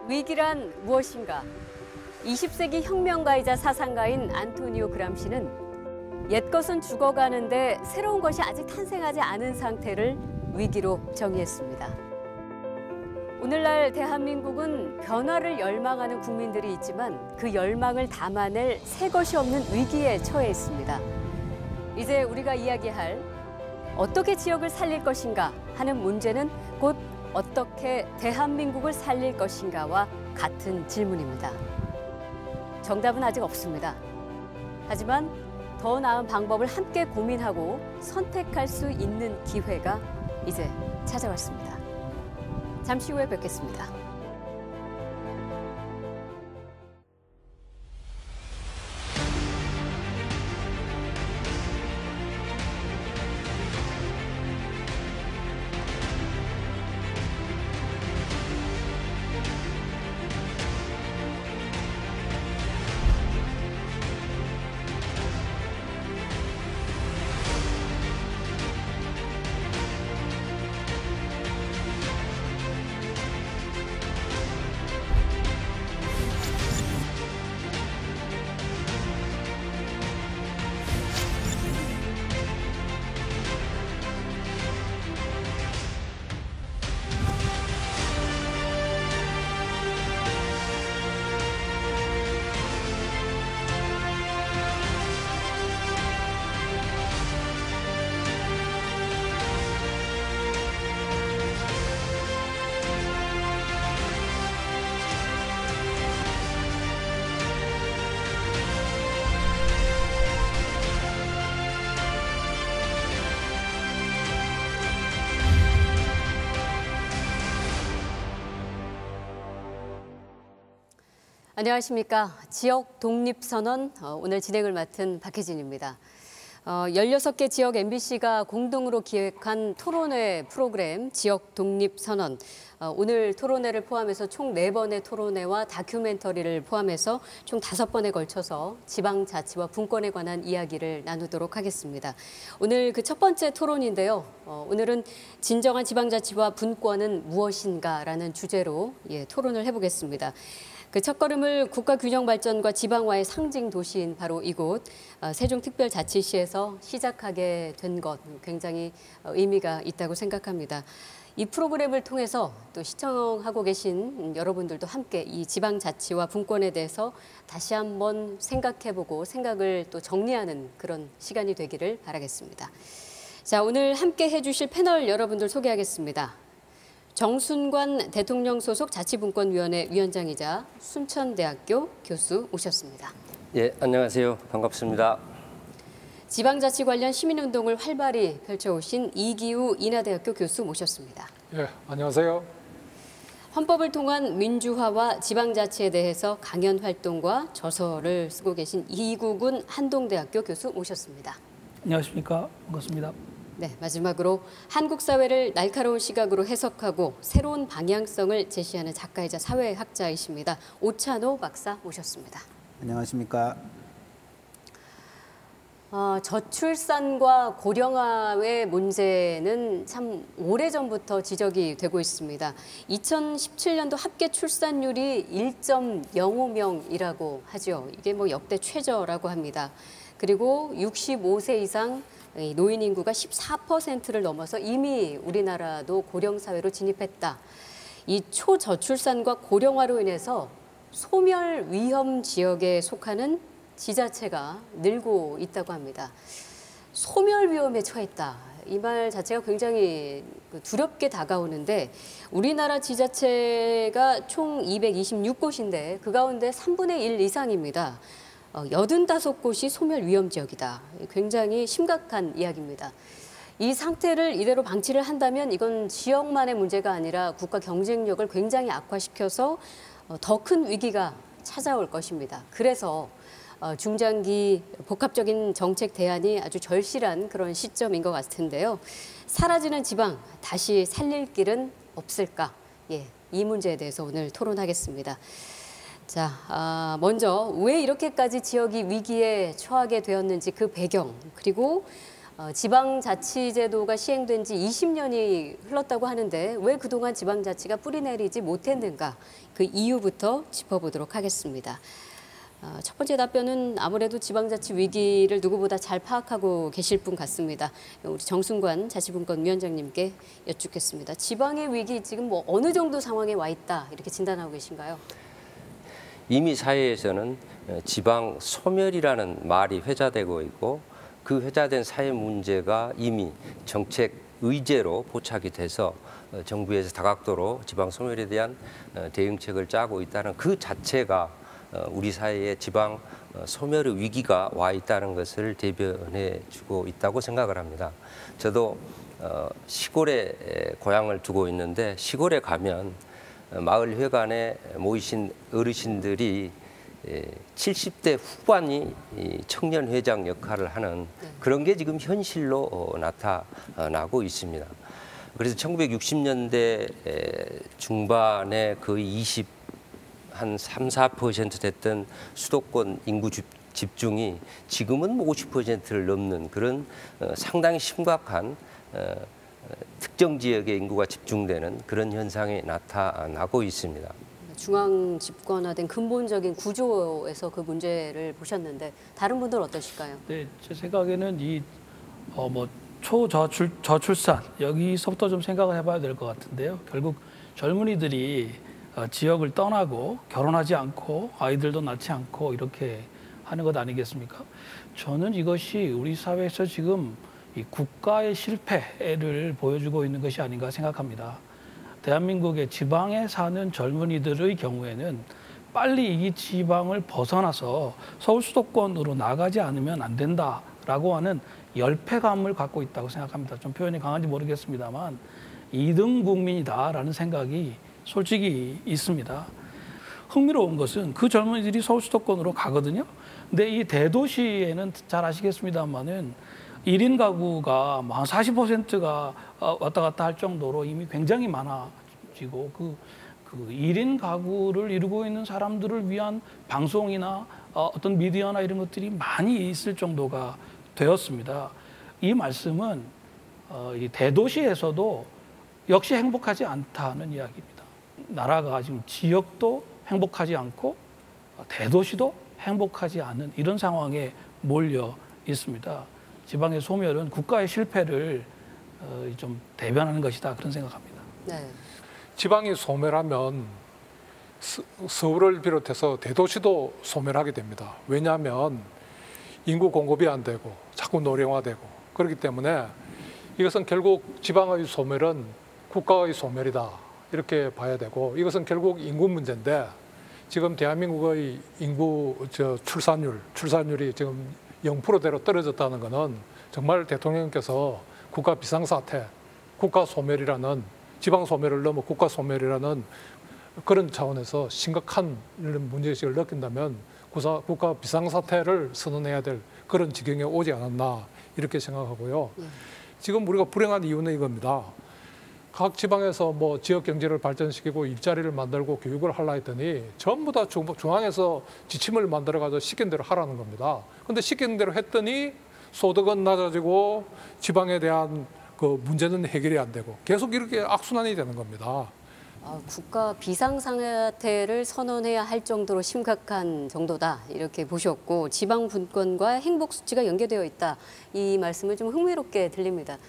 위기란 무엇인가? 20세기 혁명가이자 사상가인 안토니오 그람시는 옛것은 죽어가는데 새로운 것이 아직 탄생하지 않은 상태를 위기로 정의했습니다. 오늘날 대한민국은 변화를 열망하는 국민들이 있지만 그 열망을 담아낼 새 것이 없는 위기에 처해 있습니다. 이제 우리가 이야기할 어떻게 지역을 살릴 것인가 하는 문제는 곧 어떻게 대한민국을 살릴 것인가와 같은 질문입니다. 정답은 아직 없습니다. 하지만 더 나은 방법을 함께 고민하고 선택할 수 있는 기회가 이제 찾아왔습니다. 잠시 후에 뵙겠습니다. 안녕하십니까. 지역 독립선언 오늘 진행을 맡은 박혜진입니다. 16개 지역 MBC가 공동으로 기획한 토론회 프로그램 지역 독립선언. 오늘 토론회를 포함해서 총 4번의 토론회와 다큐멘터리를 포함해서 총 5번에 걸쳐서 지방자치와 분권에 관한 이야기를 나누도록 하겠습니다. 오늘 그 첫 번째 토론인데요. 오늘은 진정한 지방자치와 분권은 무엇인가라는 주제로 토론을 해보겠습니다. 그 첫걸음을 국가균형발전과 지방화의 상징 도시인 바로 이곳 세종특별자치시에서 시작하게 된 것 굉장히 의미가 있다고 생각합니다. 이 프로그램을 통해서 또 시청하고 계신 여러분들도 함께 이 지방자치와 분권에 대해서 다시 한번 생각해보고 생각을 또 정리하는 그런 시간이 되기를 바라겠습니다. 자, 오늘 함께 해주실 패널 여러분들 소개하겠습니다. 정순관 대통령 소속 자치분권위원회 위원장이자 순천대학교 교수 오셨습니다. 예, 안녕하세요. 반갑습니다. 지방자치 관련 시민운동을 활발히 펼쳐오신 이기우 인하대학교 교수 모셨습니다. 예, 안녕하세요. 헌법을 통한 민주화와 지방자치에 대해서 강연 활동과 저서를 쓰고 계신 이국은 한동대학교 교수 모셨습니다. 안녕하십니까. 반갑습니다. 네, 마지막으로 한국 사회를 날카로운 시각으로 해석하고 새로운 방향성을 제시하는 작가이자 사회학자이십니다. 오찬호 박사 모셨습니다. 안녕하십니까. 저출산과 고령화의 문제는 참 오래전부터 지적이 되고 있습니다. 2017년도 합계 출산율이 1.05명이라고 하죠. 이게 뭐 역대 최저라고 합니다. 그리고 65세 이상 노인 인구가 14%를 넘어서 이미 우리나라도 고령사회로 진입했다. 이 초저출산과 고령화로 인해서 소멸 위험 지역에 속하는 지자체가 늘고 있다고 합니다. 소멸 위험에 처했다. 이 말 자체가 굉장히 두렵게 다가오는데 우리나라 지자체가 총 226곳인데 그 가운데 3분의 1 이상입니다. 85곳이 소멸 위험 지역이다. 굉장히 심각한 이야기입니다. 이 상태를 이대로 방치를 한다면 이건 지역만의 문제가 아니라 국가 경쟁력을 굉장히 악화시켜서 더 큰 위기가 찾아올 것입니다. 그래서 중장기 복합적인 정책 대안이 아주 절실한 그런 시점인 것 같은데요. 사라지는 지방 다시 살릴 길은 없을까? 이 문제에 대해서 오늘 토론하겠습니다. 자, 먼저 왜 이렇게까지 지역이 위기에 처하게 되었는지 그 배경, 그리고 지방자치제도가 시행된 지 20년이 흘렀다고 하는데 왜 그동안 지방자치가 뿌리내리지 못했는가 그 이유부터 짚어보도록 하겠습니다. 첫 번째 답변은 아무래도 지방자치 위기를 누구보다 잘 파악하고 계실 분 같습니다. 우리 정순관 자치분권위원장님께 여쭙겠습니다. 지방의 위기 지금 뭐 어느 정도 상황에 와 있다 이렇게 진단하고 계신가요? 이미 사회에서는 지방 소멸이라는 말이 회자되고 있고 그 회자된 사회 문제가 이미 정책 의제로 포착이 돼서 정부에서 다각도로 지방 소멸에 대한 대응책을 짜고 있다는 그 자체가 우리 사회에 지방 소멸의 위기가 와 있다는 것을 대변해 주고 있다고 생각을 합니다. 저도 시골에 고향을 두고 있는데 시골에 가면 마을 회관에 모이신 어르신들이 70대 후반이 청년 회장 역할을 하는 그런 게 지금 현실로 나타나고 있습니다. 그래서 1960년대 중반에 거의 한 3, 4% 됐던 수도권 인구 집중이 지금은 50%를 넘는 그런 상당히 심각한 특정 지역의 인구가 집중되는 그런 현상이 나타나고 있습니다. 중앙 집권화된 근본적인 구조에서 그 문제를 보셨는데 다른 분들 어떠실까요? 네, 제 생각에는 이 초저출산 여기서부터 좀 생각을 해봐야 될 것 같은데요. 결국 젊은이들이 지역을 떠나고 결혼하지 않고 아이들도 낳지 않고 이렇게 하는 것 아니겠습니까? 저는 이것이 우리 사회에서 지금 이 국가의 실패를 보여주고 있는 것이 아닌가 생각합니다. 대한민국의 지방에 사는 젊은이들의 경우에는 빨리 이 지방을 벗어나서 서울 수도권으로 나가지 않으면 안 된다라고 하는 열패감을 갖고 있다고 생각합니다. 좀 표현이 강한지 모르겠습니다만 2등 국민이다라는 생각이 솔직히 있습니다. 흥미로운 것은 그 젊은이들이 서울 수도권으로 가거든요. 근데 이 대도시에는 잘 아시겠습니다만은 1인 가구가 한 40%가 왔다 갔다 할 정도로 이미 굉장히 많아지고 그 1인 가구를 이루고 있는 사람들을 위한 방송이나 어떤 미디어나 이런 것들이 많이 있을 정도가 되었습니다. 이 말씀은 이 대도시에서도 역시 행복하지 않다는 이야기입니다. 나라가 지금 지역도 행복하지 않고 대도시도 행복하지 않은 이런 상황에 몰려 있습니다. 지방의 소멸은 국가의 실패를 좀 대변하는 것이다 그런 생각합니다. 네. 지방이 소멸하면 서울을 비롯해서 대도시도 소멸하게 됩니다. 왜냐하면 인구 공급이 안 되고 자꾸 노령화되고 그렇기 때문에 이것은 결국 지방의 소멸은 국가의 소멸이다 이렇게 봐야 되고 이것은 결국 인구 문제인데 지금 대한민국의 인구 출산율이 지금 0%대로 떨어졌다는 것은 정말 대통령께서 국가 비상사태, 국가 소멸이라는 지방 소멸을 넘어 국가 소멸이라는 그런 차원에서 심각한 문제의식을 느낀다면 국가 비상사태를 선언해야 될 그런 지경에 오지 않았나 이렇게 생각하고요. 지금 우리가 불행한 이유는 이겁니다. 각 지방에서 뭐 지역 경제를 발전시키고 일자리를 만들고 교육을 하려 했더니 전부 다 중앙에서 지침을 만들어가지고 시킨 대로 하라는 겁니다. 그런데 시킨 대로 했더니 소득은 낮아지고 지방에 대한 그 문제는 해결이 안 되고 계속 이렇게 악순환이 되는 겁니다. 국가 비상사태를 선언해야 할 정도로 심각한 정도다 이렇게 보셨고 지방 분권과 행복 수치가 연계되어 있다 이 말씀을 좀 흥미롭게 들립니다.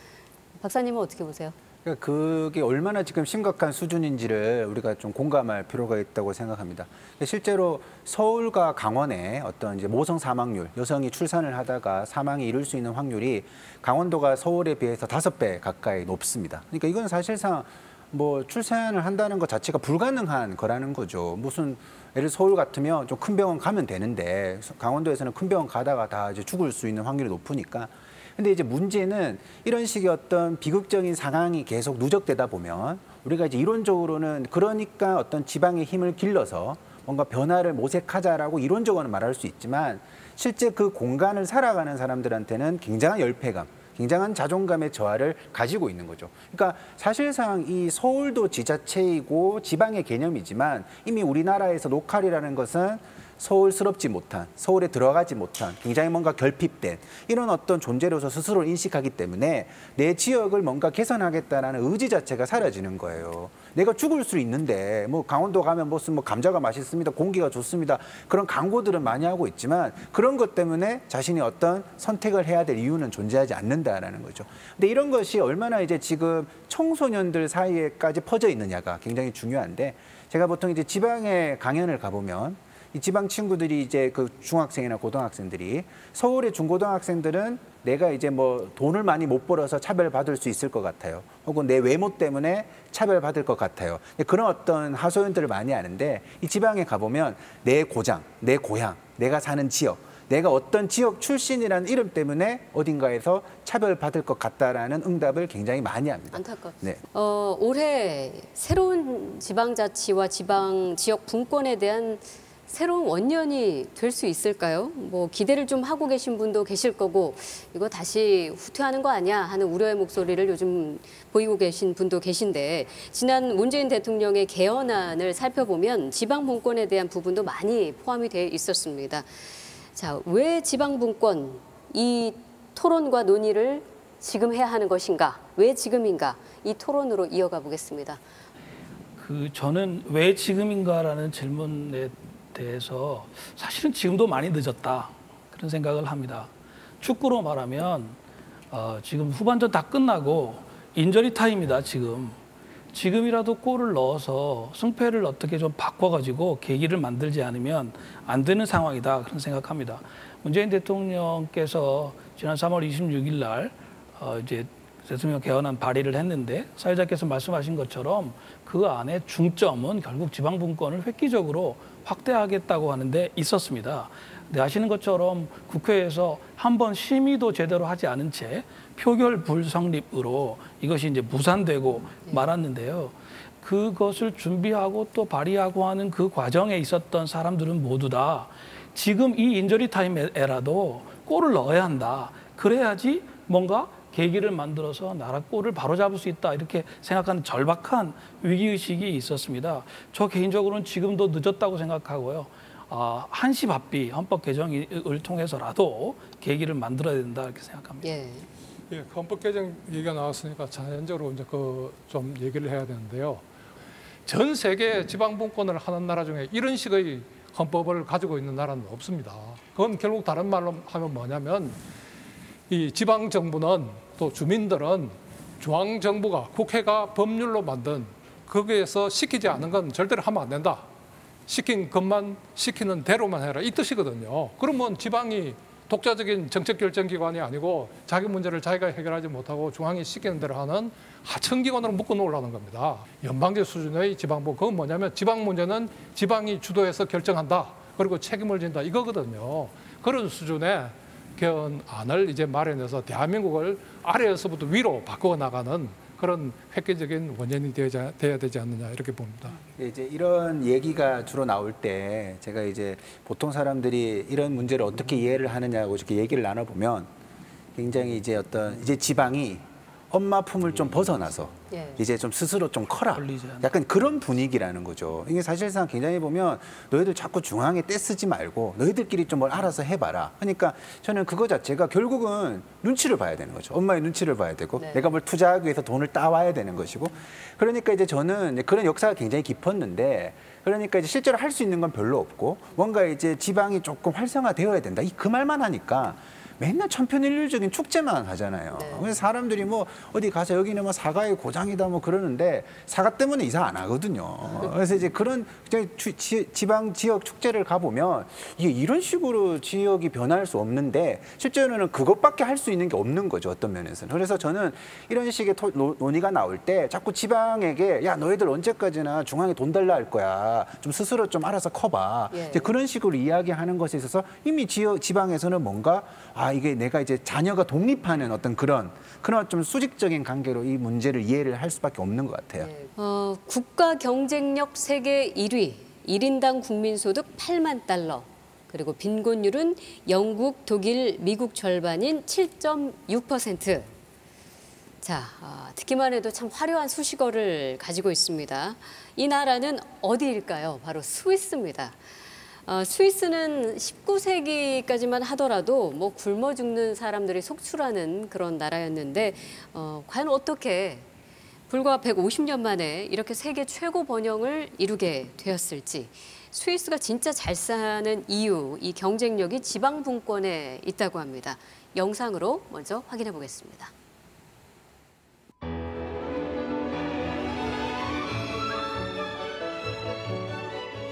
박사님은 어떻게 보세요? 그게 얼마나 지금 심각한 수준인지를 우리가 좀 공감할 필요가 있다고 생각합니다. 실제로 서울과 강원의 어떤 이제 모성 사망률, 여성이 출산을 하다가 사망에 이를 수 있는 확률이 강원도가 서울에 비해서 5배 가까이 높습니다. 그러니까 이건 사실상 뭐 출산을 한다는 것 자체가 불가능한 거라는 거죠. 무슨 예를 서울 같으면 좀 큰 병원 가면 되는데 강원도에서는 큰 병원 가다가 다 이제 죽을 수 있는 확률이 높으니까. 근데 이제 문제는 이런 식의 어떤 비극적인 상황이 계속 누적되다 보면 우리가 이제 이론적으로는 그러니까 어떤 지방의 힘을 길러서 뭔가 변화를 모색하자라고 이론적으로는 말할 수 있지만 실제 그 공간을 살아가는 사람들한테는 굉장한 열패감, 굉장한 자존감의 저하를 가지고 있는 거죠. 그러니까 사실상 이 서울도 지자체이고 지방의 개념이지만 이미 우리나라에서 로컬이라는 것은 서울스럽지 못한, 서울에 들어가지 못한, 굉장히 뭔가 결핍된 이런 어떤 존재로서 스스로를 인식하기 때문에 내 지역을 뭔가 개선하겠다라는 의지 자체가 사라지는 거예요. 내가 죽을 수 있는데 뭐 강원도 가면 무슨 뭐 감자가 맛있습니다, 공기가 좋습니다, 그런 광고들은 많이 하고 있지만 그런 것 때문에 자신이 어떤 선택을 해야 될 이유는 존재하지 않는다라는 거죠. 근데 이런 것이 얼마나 이제 지금 청소년들 사이에까지 퍼져 있느냐가 굉장히 중요한데, 제가 보통 이제 지방에 강연을 가보면 이 지방 친구들이 이제 그 중학생이나 고등학생들이, 서울의 중고등학생들은 내가 이제 뭐 돈을 많이 못 벌어서 차별받을 수 있을 것 같아요. 혹은 내 외모 때문에 차별받을 것 같아요. 그런 어떤 하소연들을 많이 하는데, 이 지방에 가보면 내 고장, 내 고향, 내가 사는 지역, 내가 어떤 지역 출신이라는 이름 때문에 어딘가에서 차별받을 것 같다라는 응답을 굉장히 많이 합니다. 안타깝습니다. 네. 올해 새로운 지방자치와 지방 지역 분권에 대한 새로운 원년이 될 수 있을까요? 뭐 기대를 좀 하고 계신 분도 계실 거고, 이거 다시 후퇴하는 거 아니야 하는 우려의 목소리를 요즘 보이고 계신 분도 계신데, 지난 문재인 대통령의 개헌안을 살펴보면 지방 분권에 대한 부분도 많이 포함이 돼 있었습니다. 자, 왜 지방 분권, 이 토론과 논의를 지금 해야 하는 것인가? 왜 지금인가? 이 토론으로 이어가 보겠습니다. 저는 왜 지금인가라는 질문에 대해서 사실은 지금도 많이 늦었다, 그런 생각을 합니다. 축구로 말하면 지금 후반전 다 끝나고 인저리 타임이다. 지금이라도 골을 넣어서 승패를 어떻게 좀 바꿔가지고 계기를 만들지 않으면 안 되는 상황이다, 그런 생각합니다. 문재인 대통령께서 지난 3월 26일 날 이제 대통령 개헌안 발의를 했는데, 사회자께서 말씀하신 것처럼 그 안에 중점은 결국 지방 분권을 획기적으로 확대하겠다고 하는데 있었습니다. 근데 아시는 것처럼 국회에서 한번 심의도 제대로 하지 않은 채 표결 불성립으로 이것이 이제 무산되고 말았는데요. 그것을 준비하고 또 발의하고 하는 그 과정에 있었던 사람들은 모두 다 지금 이 인저리 타임에라도 골을 넣어야 한다, 그래야지 뭔가 계기를 만들어서 나라 꼴을 바로잡을 수 있다, 이렇게 생각하는 절박한 위기의식이 있었습니다. 저 개인적으로는 지금도 늦었다고 생각하고요. 한시 바삐 헌법 개정을 통해서라도 계기를 만들어야 된다, 이렇게 생각합니다. 예. 예, 헌법 개정 얘기가 나왔으니까 자연적으로 이제 좀 얘기를 해야 되는데요. 전 세계 지방 분권을 하는 나라 중에 이런 식의 헌법을 가지고 있는 나라는 없습니다. 그건 결국 다른 말로 하면 뭐냐면, 이 지방 정부는, 또 주민들은 중앙 정부가, 국회가 법률로 만든 거기에서 시키지 않은 건 절대로 하면 안 된다, 시킨 것만 시키는 대로만 해라, 이 뜻이거든요. 그러면 지방이 독자적인 정책 결정기관이 아니고 자기 문제를 자기가 해결하지 못하고 중앙이 시키는 대로 하는 하청기관으로 묶어 놓으려는 겁니다. 연방제 수준의 지방부, 그건 뭐냐면 지방 문제는 지방이 주도해서 결정한다, 그리고 책임을 진다, 이거거든요. 그런 수준의 개헌안을 이제 마련해서 대한민국을 아래에서부터 위로 바꿔 나가는 그런 획기적인 원인이 돼야 되지 않느냐, 이렇게 봅니다. 이제 이런 얘기가 주로 나올 때 제가 이제 보통 사람들이 이런 문제를 어떻게 이해를 하느냐고 이렇게 얘기를 나눠보면, 굉장히 이제 어떤 이제 지방이 엄마 품을 좀 벗어나서 이제 좀 스스로 좀 커라, 약간 그런 분위기라는 거죠. 이게 사실상 굉장히 보면 너희들 자꾸 중앙에 떼쓰지 말고 너희들끼리 좀 뭘 알아서 해봐라. 그러니까 저는 그거 자체가 결국은 눈치를 봐야 되는 거죠. 엄마의 눈치를 봐야 되고, 내가 뭘 투자하기 위해서 돈을 따와야 되는 것이고. 그러니까 이제 저는 그런 역사가 굉장히 깊었는데, 그러니까 이제 실제로 할 수 있는 건 별로 없고, 뭔가 이제 지방이 조금 활성화되어야 된다, 그 말만 하니까 맨날 천편일률적인 축제만 하잖아요. 그래서 사람들이 뭐 어디 가서 여기는 뭐 사과의 고장이다 뭐 그러는데, 사과 때문에 이사 안 하거든요. 그래서 이제 그런 지방 지역 축제를 가보면 이게 이런 식으로 지역이 변할 수 없는데, 실제로는 그것밖에 할 수 있는 게 없는 거죠, 어떤 면에서는. 그래서 저는 이런 식의 논의가 나올 때 자꾸 지방에게, 야 너희들 언제까지나 중앙에 돈 달라 할 거야, 좀 스스로 좀 알아서 커봐, 이제 그런 식으로 이야기하는 것에 있어서 이미 지방에서는 뭔가 이게 내가 이제 자녀가 독립하는 어떤 그런 좀 수직적인 관계로 이 문제를 이해를 할 수밖에 없는 것 같아요. 국가 경쟁력 세계 1위, 1인당 국민소득 8만 달러, 그리고 빈곤율은 영국, 독일, 미국 절반인 7.6%. 자, 듣기만 해도 참 화려한 수식어를 가지고 있습니다. 이 나라는 어디일까요? 바로 스위스입니다. 스위스는 19세기까지만 하더라도 뭐 굶어 죽는 사람들이 속출하는 그런 나라였는데 과연 어떻게 불과 150년 만에 이렇게 세계 최고 번영을 이루게 되었을지, 스위스가 진짜 잘 사는 이유, 이 경쟁력이 지방 분권에 있다고 합니다. 영상으로 먼저 확인해 보겠습니다.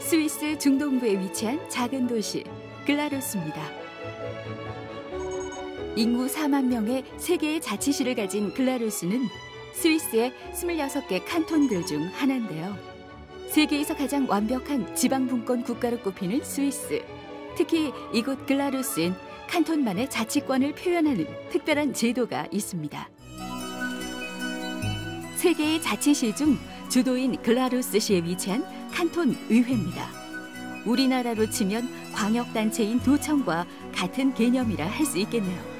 스위스 중동부에 위치한 작은 도시 글라루스입니다. 인구 4만 명의 세 개의 자치시를 가진 글라루스는 스위스의 26개 칸톤들 중 하나인데요. 세계에서 가장 완벽한 지방분권 국가로 꼽히는 스위스. 특히 이곳 글라루스엔 칸톤만의 자치권을 표현하는 특별한 제도가 있습니다. 세 개의 자치시 중 주도인 글라루스시에 위치한 칸톤 의회입니다. 우리나라로 치면 광역단체인 도청과 같은 개념이라 할 수 있겠네요.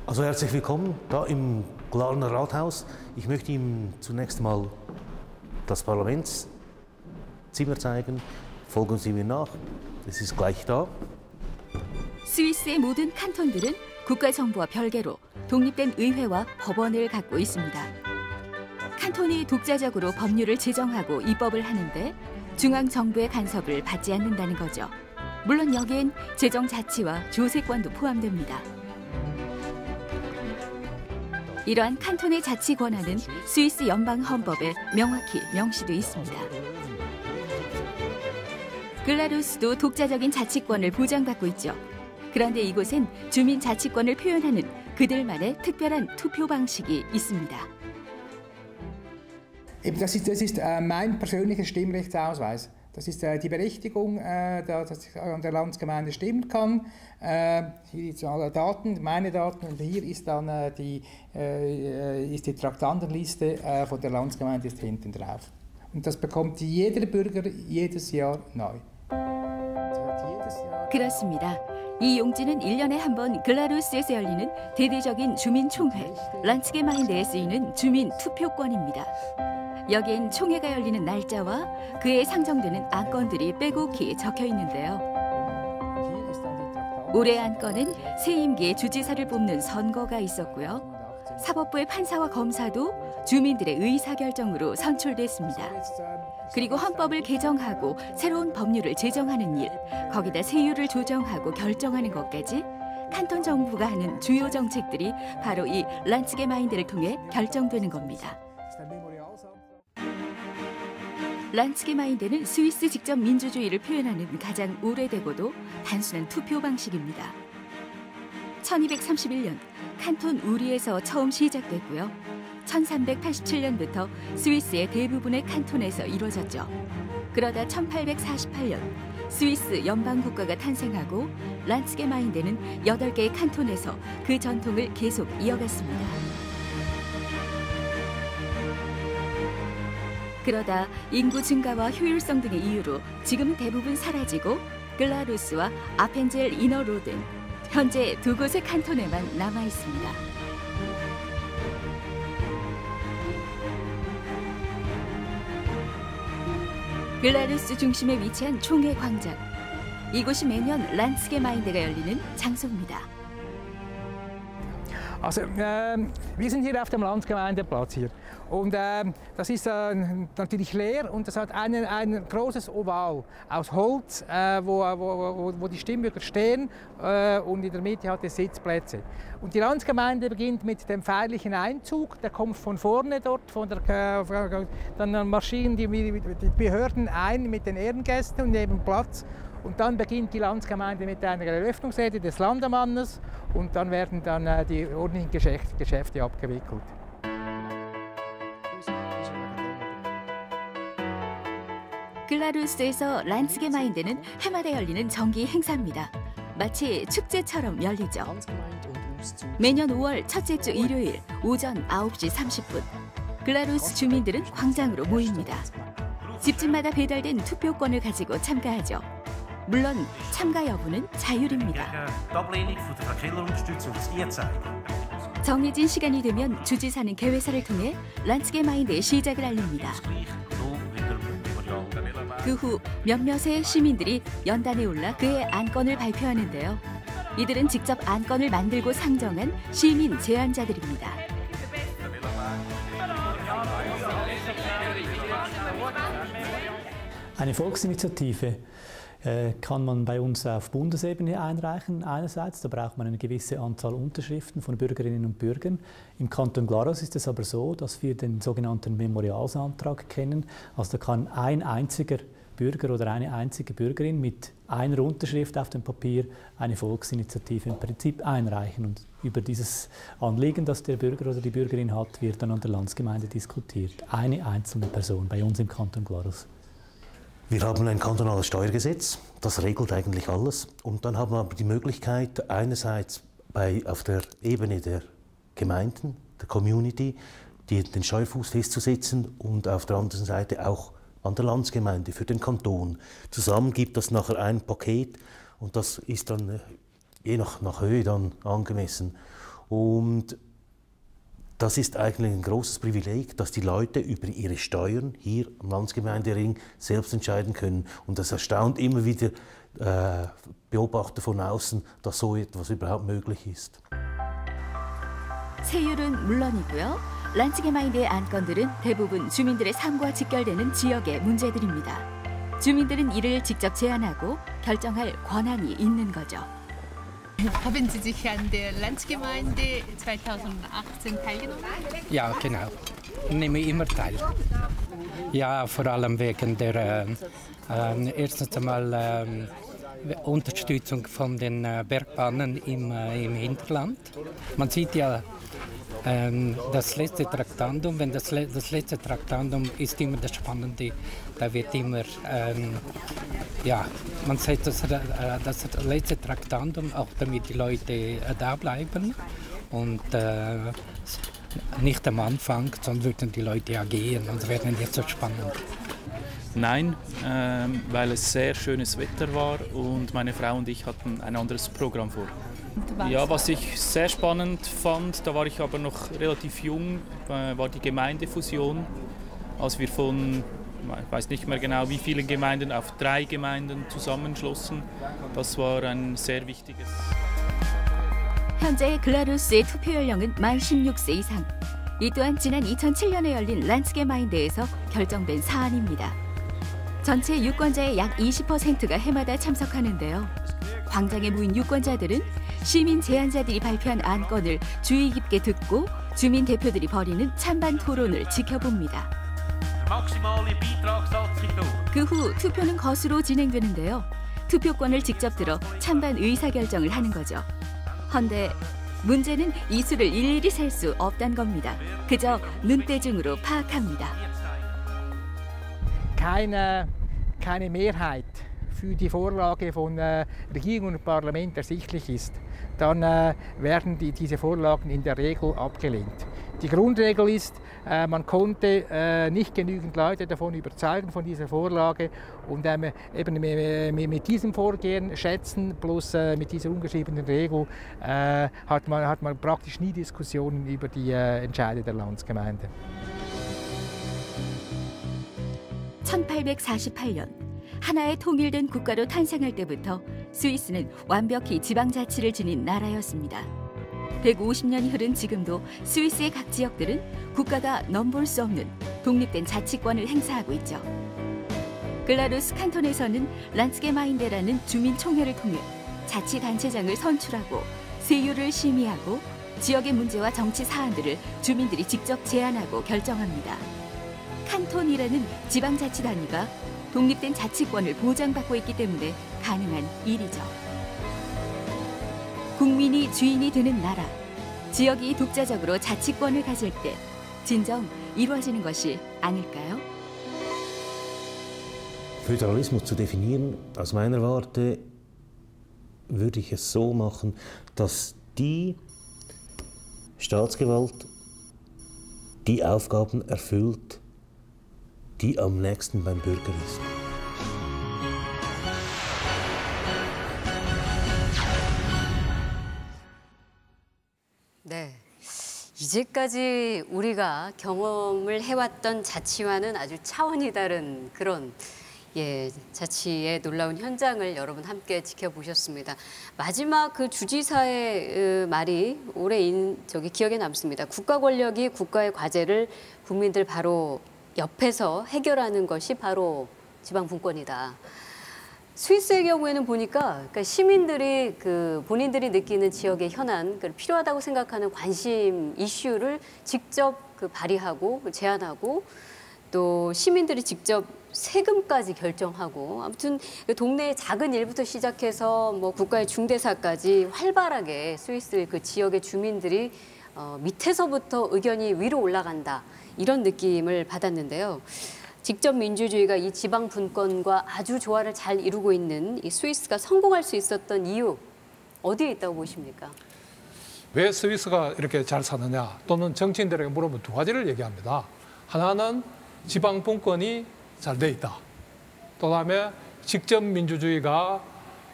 Also herzlich willkommen da im Glarner Rathaus. Ich möchte Ihnen zunächst mal das Parlamentszimmer zeigen. Folgen Sie mir nach. Es ist gleich da. 스위스의 모든 칸톤들은 국가정부와 별개로 독립된 의회와 법원을 갖고 있습니다. 칸톤이 독자적으로 법률을 제정하고 입법을 하는데 중앙정부의 간섭을 받지 않는다는 거죠. 물론 여기엔 재정자치와 조세권도 포함됩니다. 이러한 칸톤의 자치 권한은 스위스 연방헌법에 명확히 명시돼 있습니다. 글라루스도 독자적인 자치권을 보장받고 있죠. 그런데 이곳엔 주민 자치권을 표현하는 그들만의 특별한 투표 방식이 있습니다. Das ist mein persönlicher Stimmrechtsausweis. Das ist die Berechtigung, dass ich an der Landsgemeinde stimmen kann. Hier sind alle Daten, meine Daten, und hier ist dann die Traktandenliste von der Landsgemeinde ist hinten drauf. Und das bekommt jeder Bürger jedes Jahr neu. 그렇습니다. 이 용지는 1년에 한 번 글라루스에서 열리는 대대적인 주민총회, 란츠게마인데에 쓰이는 주민 투표권입니다. 여기엔 총회가 열리는 날짜와 그에 상정되는 안건들이 빼곡히 적혀 있는데요. 올해 안건은 새 임기의 주지사를 뽑는 선거가 있었고요. 사법부의 판사와 검사도 주민들의 의사결정으로 선출됐습니다. 그리고 헌법을 개정하고 새로운 법률을 제정하는 일, 거기다 세율을 조정하고 결정하는 것까지 칸톤 정부가 하는 주요 정책들이 바로 이 란츠게마인데를 통해 결정되는 겁니다. 란츠게마인데는 스위스 직접 민주주의를 표현하는 가장 오래되고도 단순한 투표 방식입니다. 1231년 칸톤 우리에서 처음 시작됐고요. 1387년부터 스위스의 대부분의 칸톤에서 이루어졌죠. 그러다 1848년 스위스 연방국가가 탄생하고 란츠게마인데는 8개의 칸톤에서 그 전통을 계속 이어갔습니다. 그러다 인구 증가와 효율성 등의 이유로 지금은 대부분 사라지고 글라루스와 아펜젤 이너로든, 현재 두 곳의 칸톤에만 남아 있습니다. 글라루스 중심에 위치한 총회 광장. 이곳이 매년 란츠게마인데가 열리는 장소입니다. Also, wir sind hier auf dem Landsgemeindeplatz hier. Und das ist natürlich leer und das hat ein großes Oval aus Holz, wo die Stimmbürger stehen, und in der Mitte hat es Sitzplätze. Und die Landsgemeinde beginnt mit dem feierlichen Einzug, der kommt von vorne dort, dann marschieren die Behörden ein mit den Ehrengästen und nehmen Platz. Und dann beginnt die Landsgemeinde mit einer Eröffnungsrede des Landemannes und dann werden dann die ordentlichen Geschäfte abgewickelt. 글라루스에서 란츠게마인데는 해마다 열리는 정기 행사입니다. 마치 축제처럼 열리죠. 매년 5월 첫째 주 일요일 오전 9시 30분 글라루스 주민들은 광장으로 모입니다. 집집마다 배달된 투표권을 가지고 참가하죠. 물론 참가 여부는 자율입니다. 정해진 시간이 되면 주지사는 개회사를 통해 란츠게마인데의 시작을 알립니다. 그 후 몇몇의 시민들이 연단에 올라 그의 안건을 발표하는데요. 이들은 직접 안건을 만들고 상정한 시민 제안자들입니다. Eine Volksinitiative kann man bei uns auf Bundesebene einreichen. Einerseits, da braucht man eine gewisse Anzahl Unterschriften von Bürgerinnen und Bürgern. Im Kanton Glarus ist es aber so, dass wir den sogenannten Memorialsantrag kennen. Also da kann ein einziger Bürger oder eine einzige Bürgerin mit einer Unterschrift auf dem Papier eine Volksinitiative im Prinzip einreichen. Und über dieses Anliegen, das der Bürger oder die Bürgerin hat, wird dann an der Landsgemeinde diskutiert. Eine einzelne Person bei uns im Kanton Glarus. Wir haben ein kantonales Steuergesetz, das regelt eigentlich alles. Und dann haben wir aber die Möglichkeit, einerseits auf der Ebene der Gemeinden, der Community, den Steuerfuß festzusetzen und auf der anderen Seite auch an der Landsgemeinde für den Kanton. Zusammen gibt das nachher ein Paket und das ist dann je nach Höhe dann angemessen. Und das ist eigentlich ein großes Privileg, dass die Leute über ihre Steuern hier am Landsgemeindering selbst entscheiden können. Und das erstaunt immer wieder Beobachter von außen, dass so etwas überhaupt möglich ist. 세율은 물론이고요. 란츠게마인드의 안건들은 대부분 주민들의 삶과 직결되는 지역의 문제들입니다. 주민들은 이를 직접 제안하고 결정할 권한이 있는 거죠. Haben Sie sich an der Landsgemeinde 2018 teilgenommen? Ja, genau. Nehme immer teil. Ja, vor allem wegen der erstens einmal Unterstützung von den Bergbahnen im Hinterland. Man sieht ja das letzte Traktandum, wenn das letzte Traktandum ist immer das Spannende, da wird immer, ja, man setzt das letzte Traktandum, auch damit die Leute da bleiben und nicht am Anfang, sonst würden die Leute ja gehen und es wäre nicht so spannend. Nein, weil es sehr schönes Wetter war und meine Frau und ich hatten ein anderes Programm vor. Ja, was ich sehr spannend fand, da war ich aber noch relativ jung, war die Gemeindefusion, als wir von, ich weiß nicht mehr genau wie viele Gemeinden, auf 3 Gemeinden zusammenschlossen. Das war ein sehr wichtiges. 현재 글라루스의 투표 연령은 만 16세 이상. 이 또한 지난 2007년에 열린 란츠게마인드에서 결정된 사안입니다. 전체 유권자의 약 20%가 해마다 참석하는데요. 광장에 모인 유권자들은 시민 제안자들이 발표한 안건을 주의 깊게 듣고 주민 대표들이 벌이는 찬반 토론을 지켜봅니다. 그 후 투표는 거수로 진행되는데요. 투표권을 직접 들어 찬반 의사결정을 하는 거죠. 헌데 문제는 이 수를 일일이 셀 수 없다는 겁니다. 그저 눈대중으로 파악합니다. Keine Mehrheit für die Vorlage von Regierung und Parlament ersichtlich ist, dann werden diese Vorlagen in der Regel abgelehnt. Die Grundregel ist, man konnte nicht genügend Leute davon überzeugen, von dieser Vorlage. Und eben mit diesem Vorgehen schätzen, plus mit dieser ungeschriebenen Regel, hat man praktisch nie Diskussionen über die Entscheide der Landsgemeinde. 1848년 하나의 통일된 국가로 탄생할 때부터 스위스는 완벽히 지방자치를 지닌 나라였습니다. 150년이 흐른 지금도 스위스의 각 지역들은 국가가 넘볼 수 없는 독립된 자치권을 행사하고 있죠. 글라루스 칸톤에서는 란츠게마인데라는 주민총회를 통해 자치단체장을 선출하고 세율을 심의하고 지역의 문제와 정치 사안들을 주민들이 직접 제안하고 결정합니다. 칸톤이라는 지방자치 단위가 독립된 자치권을 보장받고 있기 때문에 가능한 일이죠. 국민이 주인이 되는 나라, 지역이 독자적으로 자치권을 가질 때 진정 이루어지는 것이 아닐까요? Föderalismus zu definieren, aus meiner Warte würde ich es so machen, dass die Staatsgewalt die Aufgaben erfüllt, die am nächsten beim Bürger ist. 네. 이제까지 우리가 경험을 해왔던 자치와는 아주 차원이 다른 그런 예, 자치의 놀라운 현장을 여러분 함께 지켜보셨습니다. 마지막 그 주지사의 말이 오래 기억에 남습니다. 국가 권력이 국가의 과제를 국민들 바로 옆에서 해결하는 것이 바로 지방 분권이다. 스위스의 경우에는 보니까 그러니까 시민들이 본인들이 느끼는 지역의 현안, 필요하다고 생각하는 관심 이슈를 직접 발의하고 제안하고 또 시민들이 직접 세금까지 결정하고 아무튼 동네의 작은 일부터 시작해서 뭐 국가의 중대사까지 활발하게 스위스 그 지역의 주민들이 밑에서부터 의견이 위로 올라간다 이런 느낌을 받았는데요. 직접 민주주의가 이 지방 분권과 아주 조화를 잘 이루고 있는 이 스위스가 성공할 수 있었던 이유 어디에 있다고 보십니까? 왜 스위스가 이렇게 잘 사느냐 또는 정치인들에게 물어보면 두 가지를 얘기합니다. 하나는 지방 분권이 잘 돼 있다. 또 다음에 직접 민주주의가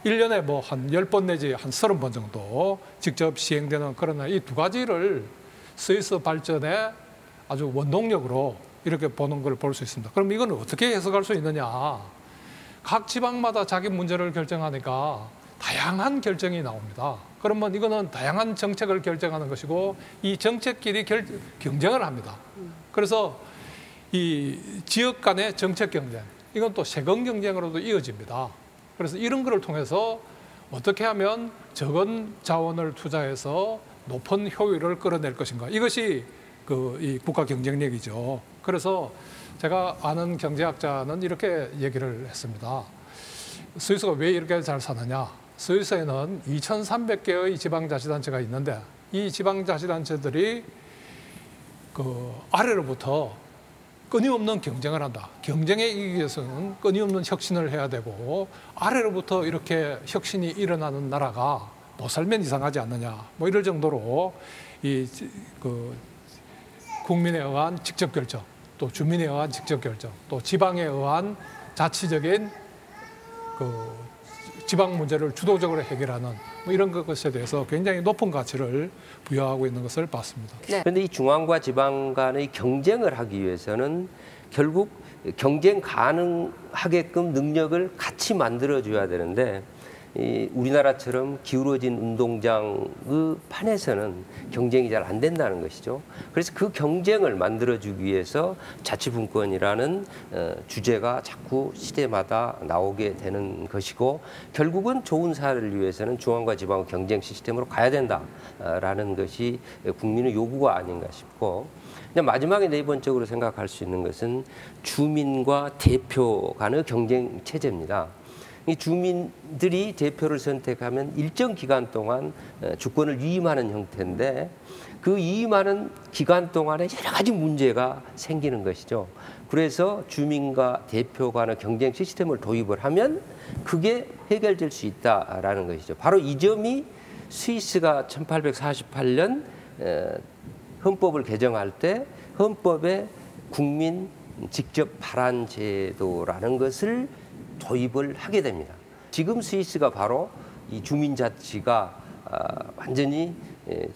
1년에 뭐 한 10번 내지 한 30번 정도 직접 시행되는 그런 이 두 가지를 스위스 발전의 아주 원동력으로 이렇게 보는 걸 볼 수 있습니다. 그럼 이건 어떻게 해석할 수 있느냐. 각 지방마다 자기 문제를 결정하니까 다양한 결정이 나옵니다. 그러면 이거는 다양한 정책을 결정하는 것이고 이 정책끼리 경쟁을 합니다. 그래서 이 지역 간의 정책 경쟁, 이건 또 세금 경쟁으로도 이어집니다. 그래서 이런 거를 통해서 어떻게 하면 적은 자원을 투자해서 높은 효율을 끌어낼 것인가. 이것이 이 국가 경쟁력이죠. 그래서 제가 아는 경제학자는 이렇게 얘기를 했습니다. 스위스가 왜 이렇게 잘 사느냐. 스위스에는 2,300개의 지방자치단체가 있는데 이 지방자치단체들이 아래로부터 끊임없는 경쟁을 한다. 경쟁에 이기기 위해서는 끊임없는 혁신을 해야 되고 아래로부터 이렇게 혁신이 일어나는 나라가 못 살면 이상하지 않느냐. 뭐 이럴 정도로 국민에 의한 직접 결정, 또 주민에 의한 직접 결정, 또 지방에 의한 자치적인 지방 문제를 주도적으로 해결하는 뭐 이런 것에 대해서 굉장히 높은 가치를 부여하고 있는 것을 봤습니다. 그런데 이 중앙과 지방 간의 경쟁을 하기 위해서는 결국 경쟁 가능하게끔 능력을 같이 만들어줘야 되는데 우리나라처럼 기울어진 운동장의 판에서는 경쟁이 잘 안 된다는 것이죠. 그래서 그 경쟁을 만들어주기 위해서 자치분권이라는 주제가 자꾸 시대마다 나오게 되는 것이고 결국은 좋은 사회를 위해서는 중앙과 지방 경쟁 시스템으로 가야 된다라는 것이 국민의 요구가 아닌가 싶고 마지막에 네 번째로 생각할 수 있는 것은 주민과 대표 간의 경쟁 체제입니다. 이 주민들이 대표를 선택하면 일정 기간 동안 주권을 위임하는 형태인데 그 위임하는 기간 동안에 여러 가지 문제가 생기는 것이죠. 그래서 주민과 대표 간의 경쟁 시스템을 도입을 하면 그게 해결될 수 있다라는 것이죠. 바로 이 점이 스위스가 1848년 헌법을 개정할 때 헌법에 국민 직접 발안 제도라는 것을 도입을 하게 됩니다. 지금 스위스가 바로 이 주민자치가 완전히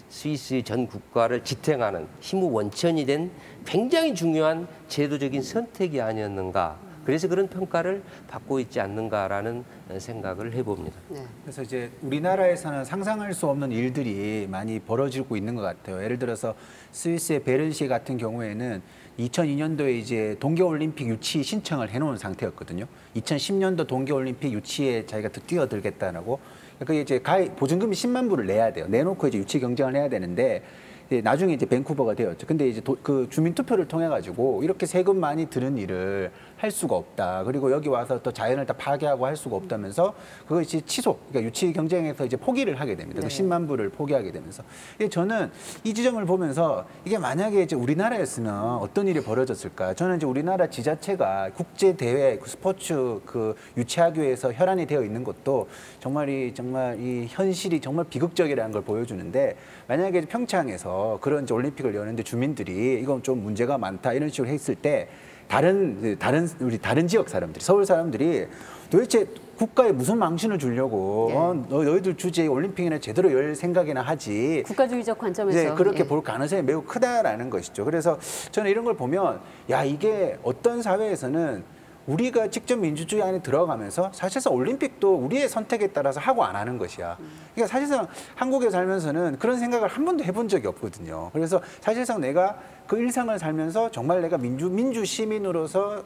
스위스 전 국가를 지탱하는 힘의 원천이 된 굉장히 중요한 제도적인 선택이 아니었는가. 그래서 그런 평가를 받고 있지 않는가라는 생각을 해봅니다. 그래서 이제 우리나라에서는 상상할 수 없는 일들이 많이 벌어지고 있는 것 같아요. 예를 들어서 스위스의 베른시 같은 경우에는 2002년도에 이제 동계올림픽 유치 신청을 해놓은 상태였거든요. 2010년도 동계올림픽 유치에 자기가 뛰어들겠다라고. 그게 이제 보증금이 10만 불을 내야 돼요. 내놓고 이제 유치 경쟁을 해야 되는데 나중에 이제 밴쿠버가 되었죠. 근데 이제 그 주민 투표를 통해 가지고 이렇게 세금 많이 드는 일을 할 수가 없다. 그리고 여기 와서 또 자연을 다 파괴하고 할 수가 없다면서 그거 이제 그러니까 유치 경쟁에서 이제 포기를 하게 됩니다. 그 10만 불을 포기하게 되면서. 저는 이 지점을 보면서 이게 만약에 이제 우리나라였으면 어떤 일이 벌어졌을까? 저는 이제 우리나라 지자체가 국제 대회 스포츠 유치하기 위해서 혈안이 되어 있는 것도 정말 이 현실이 정말 비극적이라는 걸 보여주는데 만약에 평창에서 그런 이제 올림픽을 여는데 주민들이 이건 좀 문제가 많다 이런 식으로 했을 때 다른 지역 사람들이 서울 사람들이 도대체 국가에 무슨 망신을 주려고 너희들 주제에 올림픽이나 제대로 열 생각이나 하지 국가주의적 관점에서 그렇게 볼 가능성이 매우 크다라는 것이죠. 그래서 저는 이런 걸 보면 이게 어떤 사회에서는 우리가 직접 민주주의 안에 들어가면서 사실상 올림픽도 우리의 선택에 따라서 하고 안 하는 것이야. 그러니까 사실상 한국에 살면서는 그런 생각을 한 번도 해본 적이 없거든요. 그래서 사실상 내가 그 일상을 살면서 정말 내가 민주 시민으로서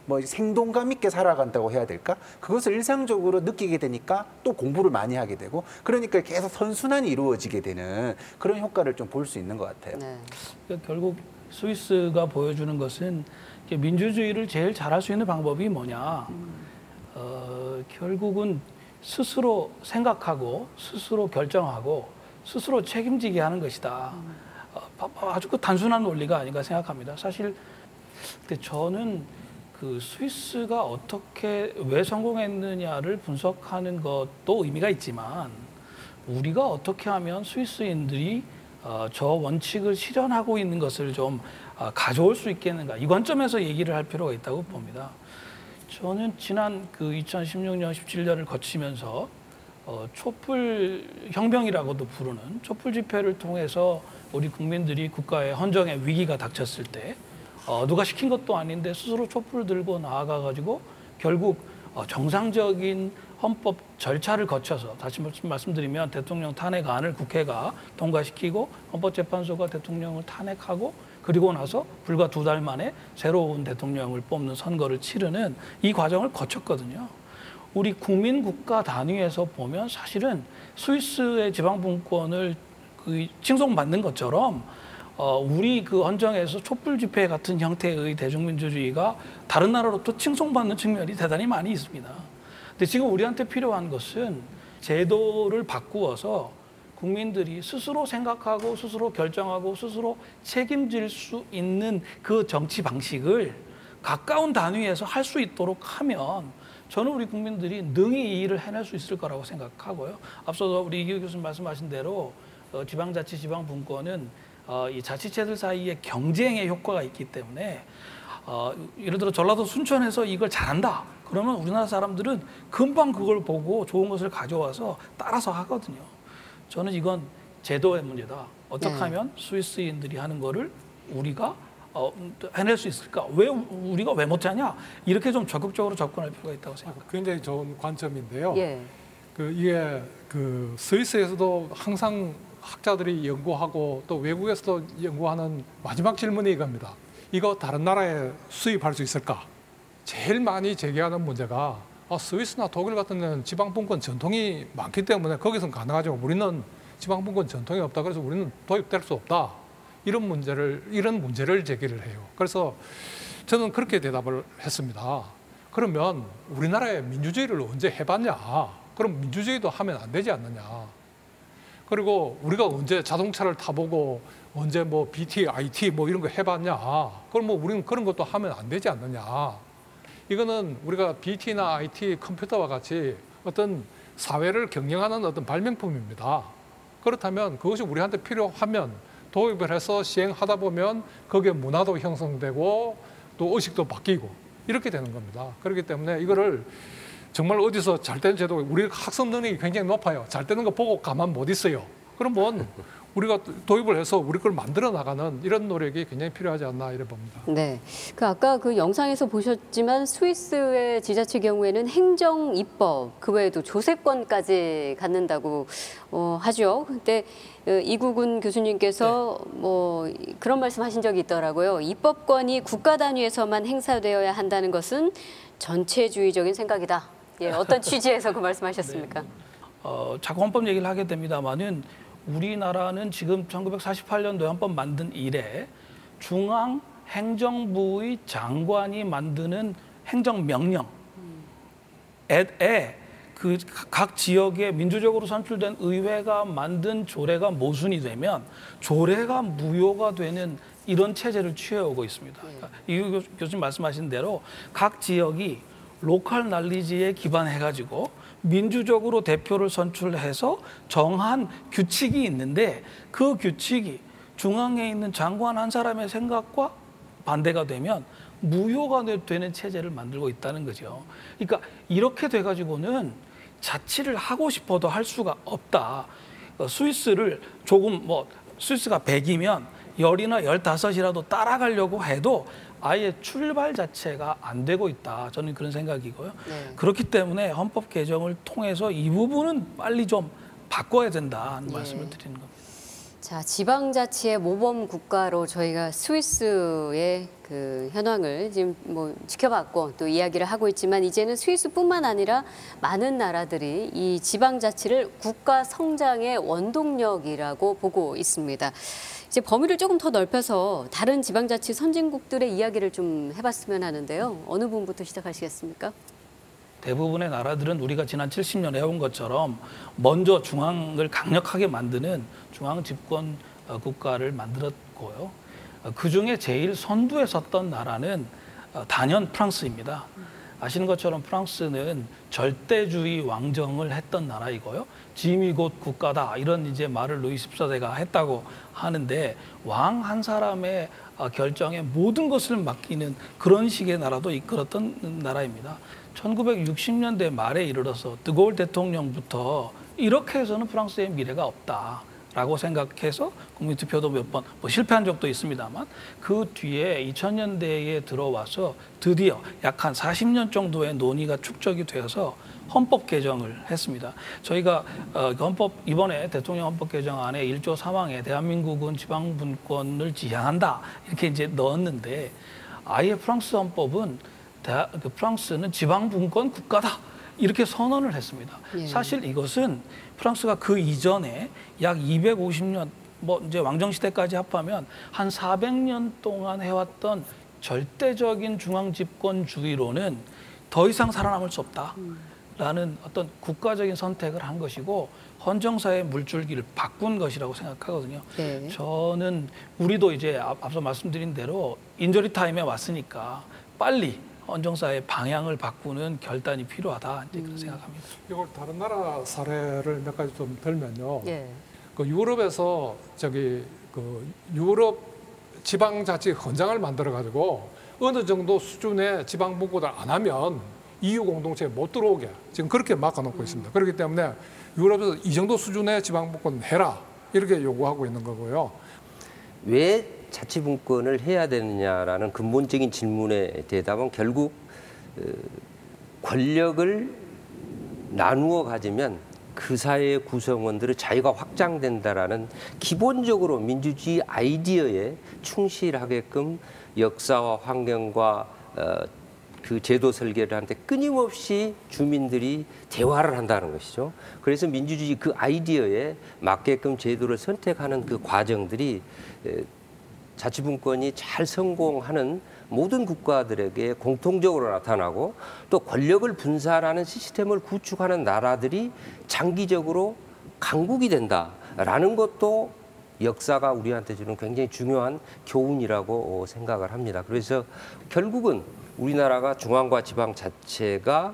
뭐 생동감 있게 살아간다고 해야 될까? 그것을 일상적으로 느끼게 되니까 또 공부를 많이 하게 되고 그러니까 계속 선순환이 이루어지게 되는 그런 효과를 좀 볼 수 있는 것 같아요. 네. 그러니까 결국 스위스가 보여주는 것은 민주주의를 제일 잘할 수 있는 방법이 뭐냐. 결국은 스스로 생각하고 스스로 결정하고 스스로 책임지게 하는 것이다. 아주 그 단순한 논리가 아닌가 생각합니다. 사실 근데 저는 그 스위스가 어떻게 왜 성공했느냐를 분석하는 것도 의미가 있지만 우리가 어떻게 하면 스위스인들이 저 원칙을 실현하고 있는 것을 좀 가져올 수 있겠는가 이 관점에서 얘기를 할 필요가 있다고 봅니다. 저는 지난 그 2016년, 17년을 거치면서 촛불 혁명이라고도 부르는 촛불 집회를 통해서 우리 국민들이 국가의 헌정의 위기가 닥쳤을 때 누가 시킨 것도 아닌데 스스로 촛불을 들고 나아가가지고 결국 정상적인 헌법 절차를 거쳐서 다시 말씀드리면 대통령 탄핵안을 국회가 통과시키고 헌법재판소가 대통령을 탄핵하고 그리고 나서 불과 2달 만에 새로운 대통령을 뽑는 선거를 치르는 이 과정을 거쳤거든요. 우리 국민국가 단위에서 보면 사실은 스위스의 지방분권을 칭송받는 것처럼 우리 그 헌정에서 촛불 집회 같은 형태의 대중민주주의가 다른 나라로부터 칭송받는 측면이 대단히 많이 있습니다. 근데 지금 우리한테 필요한 것은 제도를 바꾸어서 국민들이 스스로 생각하고 스스로 결정하고 스스로 책임질 수 있는 그 정치 방식을 가까운 단위에서 할 수 있도록 하면 저는 우리 국민들이 능히 이 일을 해낼 수 있을 거라고 생각하고요. 앞서서 우리 이기호 교수님 말씀하신 대로 지방자치, 지방분권은 이 자치체들 사이에 경쟁의 효과가 있기 때문에 예를 들어 전라도 순천에서 이걸 잘한다. 그러면 우리나라 사람들은 금방 그걸 보고 좋은 것을 가져와서 따라서 하거든요. 저는 이건 제도의 문제다. 어떻게 하면 스위스인들이 하는 거를 우리가 해낼 수 있을까? 우리가 왜 못하냐? 이렇게 좀 적극적으로 접근할 필요가 있다고 생각합니다. 굉장히 좋은 관점인데요. 예. 이게 스위스에서도 항상 학자들이 연구하고 또 외국에서도 연구하는 마지막 질문이 이겁니다. 이거 다른 나라에 수입할 수 있을까? 제일 많이 제기하는 문제가 스위스나 독일 같은 데는 지방분권 전통이 많기 때문에 거기서는 가능하지만 우리는 지방분권 전통이 없다. 그래서 우리는 도입될 수 없다. 이런 문제를 제기를 해요. 그래서 저는 그렇게 대답을 했습니다. 그러면 우리나라에 민주주의를 언제 해봤냐? 그럼 민주주의도 하면 안 되지 않느냐? 그리고 우리가 언제 자동차를 타보고 언제 뭐 BT, IT 뭐 이런 거 해봤냐? 그럼 뭐 우리는 그런 것도 하면 안 되지 않느냐? 이거는 우리가 BT나 IT, 컴퓨터와 같이 어떤 사회를 경영하는 어떤 발명품입니다. 그렇다면 그것이 우리한테 필요하면 도입을 해서 시행하다 보면 거기에 문화도 형성되고 또 의식도 바뀌고 이렇게 되는 겁니다. 그렇기 때문에 이거를 정말 어디서 잘 되는 제도, 우리 학습 능력이 굉장히 높아요. 잘 되는 거 보고 가만 못 있어요. 그러면 우리가 도입을 해서 우리 걸 만들어 나가는 이런 노력이 굉장히 필요하지 않나 이래 봅니다. 네, 아까 그 영상에서 보셨지만 스위스의 지자체 경우에는 행정 입법, 그 외에도 조세권까지 갖는다고 하죠. 근데 이국은 교수님께서 뭐 그런 말씀하신 적이 있더라고요. 입법권이 국가 단위에서만 행사되어야 한다는 것은 전체주의적인 생각이다. 예, 어떤 취지에서 그 말씀하셨습니까? 자꾸 헌법 얘기를 하게 됩니다만은. 우리나라는 지금 1948년도에 헌법 만든 이래 중앙 행정부의 장관이 만드는 행정명령에 그 각 지역에 민주적으로 선출된 의회가 만든 조례가 모순이 되면 조례가 무효가 되는 이런 체제를 취해오고 있습니다. 그러니까 이 교수님 말씀하신 대로 각 지역이 로컬 날리지에 기반해가지고 민주적으로 대표를 선출해서 정한 규칙이 있는데 그 규칙이 중앙에 있는 장관 한 사람의 생각과 반대가 되면 무효가 되는 체제를 만들고 있다는 거죠. 그러니까 이렇게 돼가지고는 자치를 하고 싶어도 할 수가 없다. 스위스를 조금 스위스가 100이면 10이나 15이라도 따라가려고 해도 아예 출발 자체가 안 되고 있다. 저는 그런 생각이고요. 네. 그렇기 때문에 헌법 개정을 통해서 이 부분은 빨리 좀 바꿔야 된다는 말씀을 드리는 겁니다. 자, 지방자치의 모범 국가로 저희가 스위스의 그 현황을 지금 뭐 지켜봤고 또 이야기를 하고 있지만 이제는 스위스뿐만 아니라 많은 나라들이 이 지방자치를 국가 성장의 원동력이라고 보고 있습니다. 이제 범위를 조금 더 넓혀서 다른 지방자치 선진국들의 이야기를 좀 해봤으면 하는데요. 어느 분부터 시작하시겠습니까? 대부분의 나라들은 우리가 지난 70년 해온 것처럼 먼저 중앙을 강력하게 만드는 중앙 집권 국가를 만들었고요. 그중에 제일 선두에 섰던 나라는 단연 프랑스입니다. 아시는 것처럼 프랑스는 절대주의 왕정을 했던 나라이고요. 짐이 곧 국가다 이런 이제 말을 루이 14세가 했다고 하는데 왕 한 사람의 결정에 모든 것을 맡기는 그런 식의 나라도 이끌었던 나라입니다. 1960년대 말에 이르러서 드골 대통령부터 이렇게 해서는 프랑스의 미래가 없다라고 생각해서 국민투표도 몇 번 실패한 적도 있습니다만 그 뒤에 2000년대에 들어와서 드디어 약 한 40년 정도의 논의가 축적이 되어서 헌법 개정을 했습니다. 저희가 이번에 대통령 헌법 개정안에 1조 3항에 대한민국은 지방분권을 지향한다 이렇게 이제 넣었는데 아예 프랑스 헌법은 프랑스는 지방분권 국가다 이렇게 선언을 했습니다. 예. 사실 이것은 프랑스가 그 이전에 약 250년 뭐 이제 왕정 시대까지 합하면 한 400년 동안 해왔던 절대적인 중앙 집권주의로는 더 이상 살아남을 수 없다라는 어떤 국가적인 선택을 한 것이고 헌정사의 물줄기를 바꾼 것이라고 생각하거든요. 네. 저는 우리도 이제 앞서 말씀드린 대로 인저리 타임에 왔으니까 빨리 헌정사의 방향을 바꾸는 결단이 필요하다 이제 그런 생각합니다. 이걸 다른 나라 사례를 몇 가지 좀 들면요. 예. 그 유럽에서 그 유럽 지방자치 헌장을 만들어 가지고 어느 정도 수준의 지방분권을 안 하면 EU 공동체에 못 들어오게 지금 그렇게 막아놓고 있습니다. 그렇기 때문에 유럽에서 이 정도 수준의 지방분권 해라 이렇게 요구하고 있는 거고요. 왜 자치분권을 해야 되느냐라는 근본적인 질문의 대답은 결국 권력을 나누어 가지면 그 사회의 구성원들의 자유가 확장된다라는 기본적으로 민주주의 아이디어에 충실하게끔 역사와 환경과 그 제도 설계를 하는데 끊임없이 주민들이 대화를 한다는 것이죠. 그래서 민주주의 그 아이디어에 맞게끔 제도를 선택하는 그 과정들이 자치분권이 잘 성공하는 모든 국가들에게 공통적으로 나타나고 또 권력을 분산하는 시스템을 구축하는 나라들이 장기적으로 강국이 된다라는 것도 역사가 우리한테 주는 굉장히 중요한 교훈이라고 생각을 합니다. 그래서 결국은 우리나라가 중앙과 지방 자체가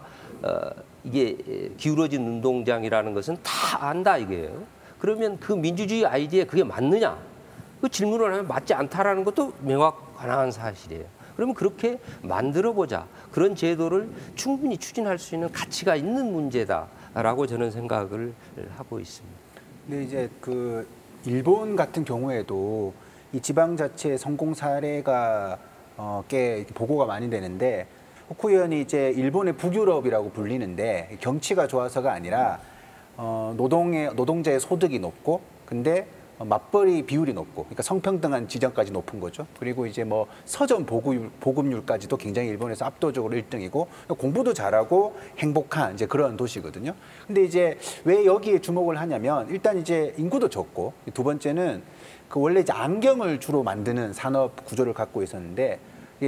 이게 기울어진 운동장이라는 것은 다 안다 이거예요. 그러면 그 민주주의 아이디어에 그게 맞느냐? 그 질문을 하면 맞지 않다라는 것도 명확한 사실이에요. 그러면 그렇게 만들어보자. 그런 제도를 충분히 추진할 수 있는 가치가 있는 문제다라고 저는 생각을 하고 있습니다. 근데 이제 그 일본 같은 경우에도 이 지방자치의 성공 사례가 꽤 보고가 많이 되는데 호쿠 의원이 이제 일본의 북유럽이라고 불리는데 경치가 좋아서가 아니라 노동자의 소득이 높고 근데 맞벌이 비율이 높고, 그러니까 성평등한 지점까지 높은 거죠. 그리고 이제 뭐 서점 보급률까지도 굉장히 일본에서 압도적으로 1등이고 공부도 잘하고 행복한 이제 그런 도시거든요. 근데 이제 왜 여기에 주목을 하냐면 일단 이제 인구도 적고 두 번째는 그 원래 이제 안경을 주로 만드는 산업 구조를 갖고 있었는데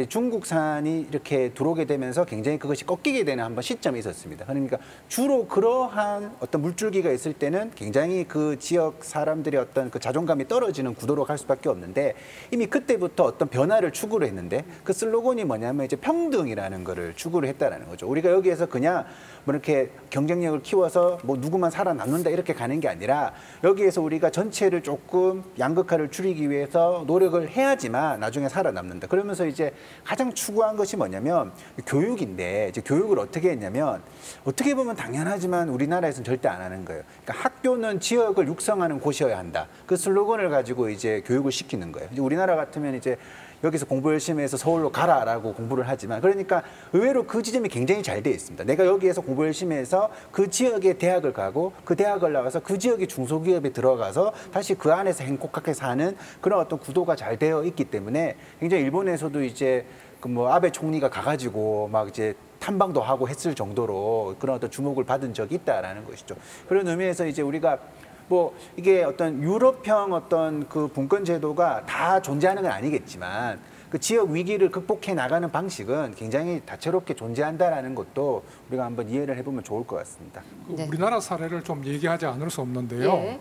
중국산이 이렇게 들어오게 되면서 굉장히 그것이 꺾이게 되는 한번 시점이 있었습니다. 그러니까 주로 그러한 어떤 물줄기가 있을 때는 굉장히 그 지역 사람들의 어떤 그 자존감이 떨어지는 구도로 갈 수밖에 없는데 이미 그때부터 어떤 변화를 추구를 했는데 그 슬로건이 뭐냐면 이제 평등이라는 거를 추구를 했다라는 거죠. 우리가 여기에서 그냥 뭐 이렇게 경쟁력을 키워서 뭐 누구만 살아남는다 이렇게 가는 게 아니라 여기에서 우리가 전체를 조금 양극화를 줄이기 위해서 노력을 해야지만 나중에 살아남는다. 그러면서 이제 가장 추구한 것이 뭐냐면 교육인데 이제 교육을 어떻게 했냐면 어떻게 보면 당연하지만 우리나라에서는 절대 안 하는 거예요. 그러니까 학교는 지역을 육성하는 곳이어야 한다. 그 슬로건을 가지고 이제 교육을 시키는 거예요. 이제 우리나라 같으면 이제 여기서 공부 열심히 해서 서울로 가라라고 공부를 하지만 그러니까 의외로 그 지점이 굉장히 잘 돼 있습니다. 내가 여기에서 공부 열심히 해서 그 지역의 대학을 가고 그 대학을 나와서 그 지역의 중소기업에 들어가서 다시 그 안에서 행복하게 사는 그런 어떤 구도가 잘 되어 있기 때문에 굉장히 일본에서도 이제 그 뭐 아베 총리가 가가지고 막 이제 탐방도 하고 했을 정도로 그런 어떤 주목을 받은 적이 있다라는 것이죠. 그런 의미에서 이제 우리가 뭐 이게 어떤 유럽형 어떤 그 분권 제도가 다 존재하는 건 아니겠지만 그 지역 위기를 극복해 나가는 방식은 굉장히 다채롭게 존재한다라는 것도 우리가 한번 이해를 해보면 좋을 것 같습니다. 네. 우리나라 사례를 좀 얘기하지 않을 수 없는데요. 네.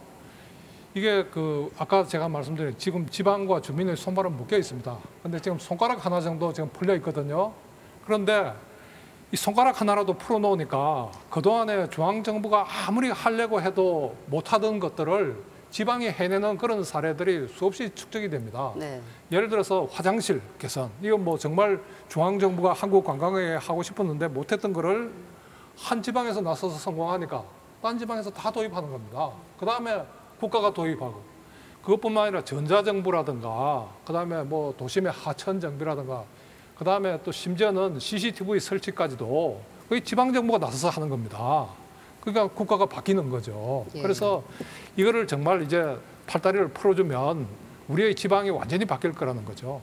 이게 그 아까 제가 말씀드린 지금 지방과 주민의 손발은 묶여 있습니다. 근데 지금 손가락 하나 정도 지금 풀려 있거든요. 그런데 이 손가락 하나라도 풀어놓으니까 그동안에 중앙정부가 아무리 하려고 해도 못하던 것들을 지방이 해내는 그런 사례들이 수없이 축적이 됩니다. 네. 예를 들어서 화장실 개선. 이건 뭐 정말 중앙정부가 한국 관광에 하고 싶었는데 못했던 거를 한 지방에서 나서서 성공하니까 딴 지방에서 다 도입하는 겁니다. 그다음에 국가가 도입하고 그것뿐만 아니라 전자정부라든가 그다음에 뭐 도심의 하천정비라든가 그다음에 또 심지어는 CCTV 설치까지도 거의 지방정부가 나서서 하는 겁니다. 그러니까 국가가 바뀌는 거죠. 예. 그래서 이거를 정말 이제 팔다리를 풀어주면 우리의 지방이 완전히 바뀔 거라는 거죠.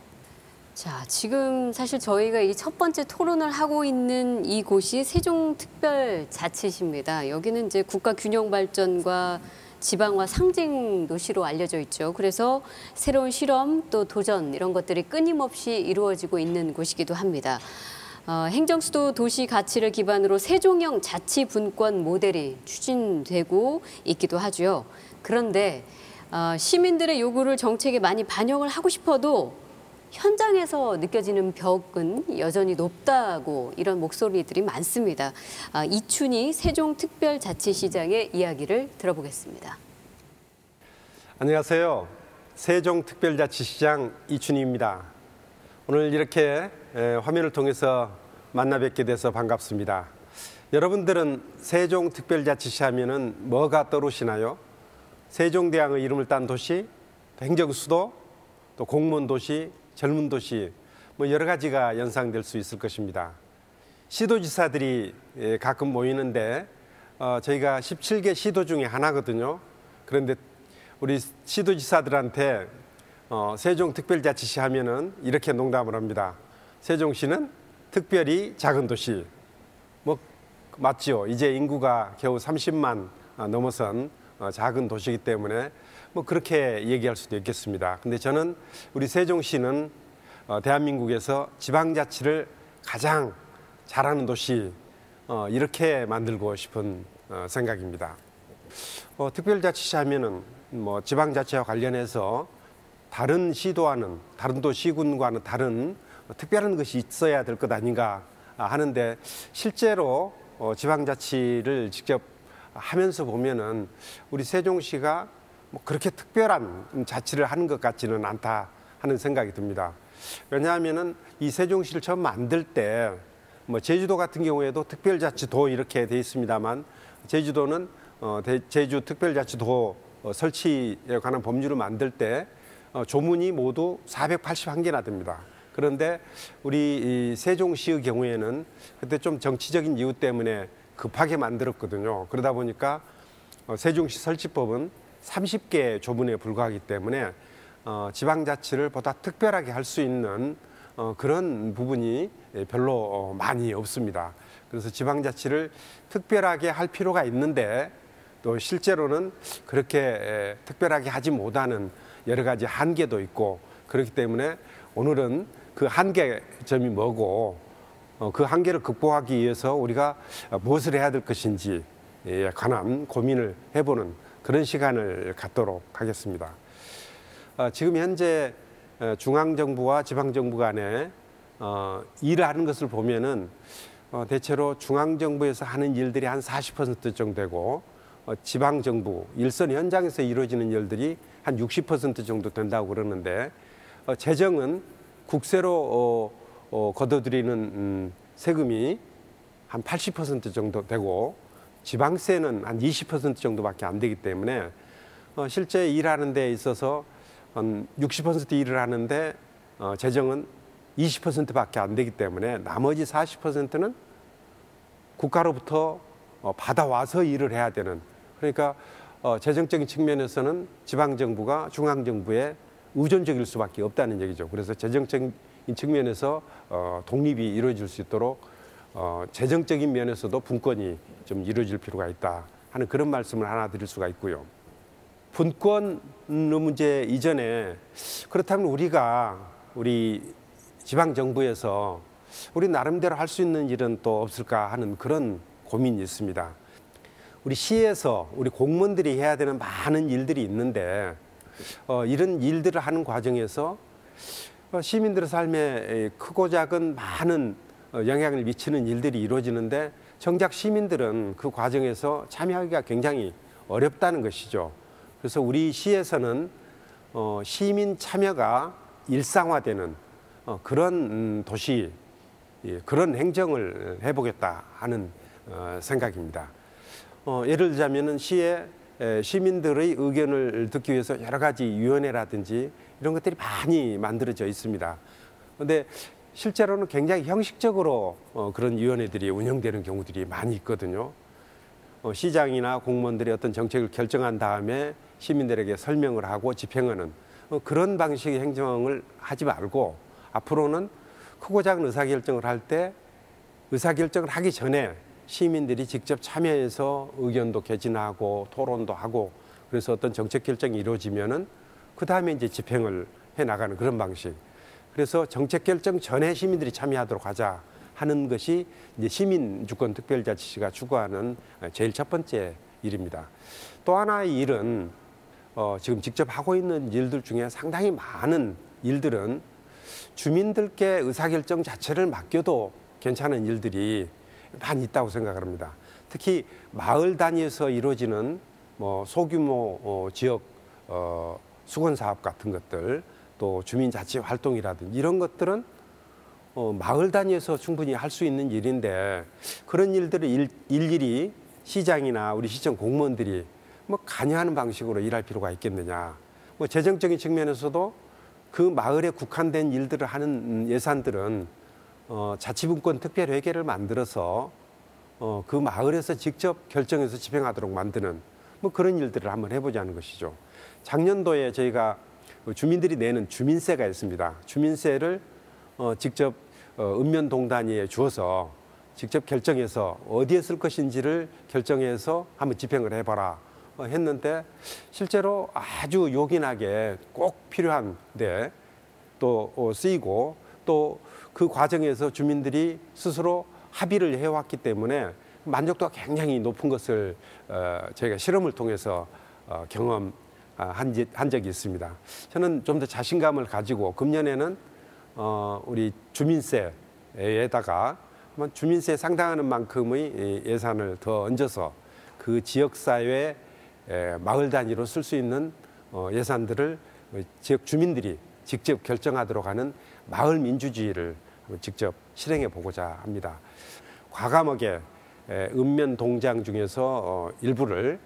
자, 지금 사실 저희가 이 첫 번째 토론을 하고 있는 이곳이 세종특별자치시입니다. 여기는 이제 국가균형발전과 지방화 상징 도시로 알려져 있죠. 그래서 새로운 실험 또 도전 이런 것들이 끊임없이 이루어지고 있는 곳이기도 합니다. 행정수도 도시 가치를 기반으로 세종형 자치분권 모델이 추진되고 있기도 하죠. 그런데 시민들의 요구를 정책에 많이 반영을 하고 싶어도 현장에서 느껴지는 벽은 여전히 높다고 이런 목소리들이 많습니다. 이춘희 세종특별자치시장의 이야기를 들어보겠습니다. 안녕하세요. 세종특별자치시장 이춘희입니다. 오늘 이렇게 화면을 통해서 만나 뵙게 돼서 반갑습니다. 여러분들은 세종특별자치시 하면은 뭐가 떠오르시나요? 세종대왕의 이름을 딴 도시, 행정수도, 또 공무원도시, 젊은 도시, 뭐 여러 가지가 연상될 수 있을 것입니다. 시도지사들이 가끔 모이는데 저희가 17개 시도 중에 하나거든요. 그런데 우리 시도지사들한테 세종특별자치시 하면은 이렇게 농담을 합니다. 세종시는 특별히 작은 도시. 뭐 맞죠? 이제 인구가 겨우 30만 넘어선 작은 도시이기 때문에 뭐 그렇게 얘기할 수도 있겠습니다. 근데 저는 우리 세종시는 대한민국에서 지방자치를 가장 잘하는 도시 이렇게 만들고 싶은 생각입니다. 특별자치시 하면은 뭐 지방자치와 관련해서 다른 시도와는 다른 도시군과는 다른 특별한 것이 있어야 될 것 아닌가 하는데 실제로 지방자치를 직접 하면서 보면은 우리 세종시가 뭐 그렇게 특별한 자치를 하는 것 같지는 않다 하는 생각이 듭니다. 왜냐하면은 이 세종시를 처음 만들 때 뭐 제주도 같은 경우에도 특별자치도 이렇게 돼 있습니다만 제주도는 제주 특별자치도 설치에 관한 법률을 만들 때 조문이 모두 481개나 됩니다. 그런데 우리 이 세종시의 경우에는 그때 좀 정치적인 이유 때문에 급하게 만들었거든요. 그러다 보니까 세종시 설치법은 30개 조문에 불과하기 때문에 지방자치를 보다 특별하게 할 수 있는 그런 부분이 별로 많이 없습니다. 그래서 지방자치를 특별하게 할 필요가 있는데 또 실제로는 그렇게 특별하게 하지 못하는 여러 가지 한계도 있고 그렇기 때문에 오늘은 그 한계점이 뭐고 그 한계를 극복하기 위해서 우리가 무엇을 해야 될 것인지에 관한 고민을 해보는 그런 시간을 갖도록 하겠습니다. 지금 현재 중앙정부와 지방정부 간에 일을 하는 것을 보면은 대체로 중앙정부에서 하는 일들이 한 40% 정도 되고 지방정부, 일선 현장에서 이루어지는 일들이 한 60% 정도 된다고 그러는데 재정은 국세로 걷어들이는 세금이 한 80% 정도 되고 지방세는 한 20% 정도밖에 안 되기 때문에 실제 일하는 데 있어서 한 60% 일을 하는데 재정은 20%밖에 안 되기 때문에 나머지 40%는 국가로부터 받아와서 일을 해야 되는, 그러니까 재정적인 측면에서는 지방정부가 중앙정부에 의존적일 수밖에 없다는 얘기죠. 그래서 재정적인 측면에서 독립이 이루어질 수 있도록 재정적인 면에서도 분권이 좀 이루어질 필요가 있다 하는 그런 말씀을 하나 드릴 수가 있고요. 분권 문제 이전에 그렇다면 우리 지방정부에서 우리 나름대로 할 수 있는 일은 또 없을까 하는 그런 고민이 있습니다. 우리 시에서 우리 공무원들이 해야 되는 많은 일들이 있는데 이런 일들을 하는 과정에서 시민들의 삶에 크고 작은 많은 영향을 미치는 일들이 이루어지는데 정작 시민들은 그 과정에서 참여하기가 굉장히 어렵다는 것이죠. 그래서 우리 시에서는 시민 참여가 일상화되는 그런 도시, 그런 행정을 해보겠다 하는 생각입니다. 예를 들자면은 시에 시민들의 의견을 듣기 위해서 여러 가지 위원회라든지 이런 것들이 많이 만들어져 있습니다. 그런데 실제로는 굉장히 형식적으로 그런 위원회들이 운영되는 경우들이 많이 있거든요. 시장이나 공무원들이 어떤 정책을 결정한 다음에 시민들에게 설명을 하고 집행하는 그런 방식의 행정을 하지 말고 앞으로는 크고 작은 의사결정을 할 때 의사결정을 하기 전에 시민들이 직접 참여해서 의견도 개진하고 토론도 하고 그래서 어떤 정책 결정이 이루어지면은 그 다음에 이제 집행을 해 나가는 그런 방식. 그래서 정책 결정 전에 시민들이 참여하도록 하자 하는 것이 이제 시민주권특별자치시가 추구하는 제일 첫 번째 일입니다. 또 하나의 일은 지금 직접 하고 있는 일들 중에 상당히 많은 일들은 주민들께 의사결정 자체를 맡겨도 괜찮은 일들이 많이 있다고 생각을 합니다. 특히 마을 단위에서 이루어지는 뭐 소규모 지역 수건 사업 같은 것들, 또 주민자치 활동이라든지 이런 것들은 마을 단위에서 충분히 할 수 있는 일인데 그런 일들을 일일이 시장이나 우리 시청 공무원들이 뭐 관여하는 방식으로 일할 필요가 있겠느냐. 뭐 재정적인 측면에서도 그 마을에 국한된 일들을 하는 예산들은 자치분권 특별회계를 만들어서 그 마을에서 직접 결정해서 집행하도록 만드는 뭐 그런 일들을 한번 해보자는 것이죠. 작년도에 저희가 주민들이 내는 주민세가 있습니다. 주민세를 직접 읍면동 단위에 주어서 직접 결정해서 어디에 쓸 것인지를 결정해서 한번 집행을 해봐라 했는데 실제로 아주 요긴하게 꼭 필요한데 또 쓰이고 또 그 과정에서 주민들이 스스로 합의를 해왔기 때문에 만족도가 굉장히 높은 것을 저희가 실험을 통해서 경험한 적이 있습니다. 저는 좀 더 자신감을 가지고 금년에는 우리 주민세에다가 주민세에 상당하는 만큼의 예산을 더 얹어서 그 지역사회 마을 단위로 쓸 수 있는 예산들을 지역 주민들이 직접 결정하도록 하는 마을 민주주의를 직접 실행해 보고자 합니다. 과감하게 읍면 동장 중에서 일부를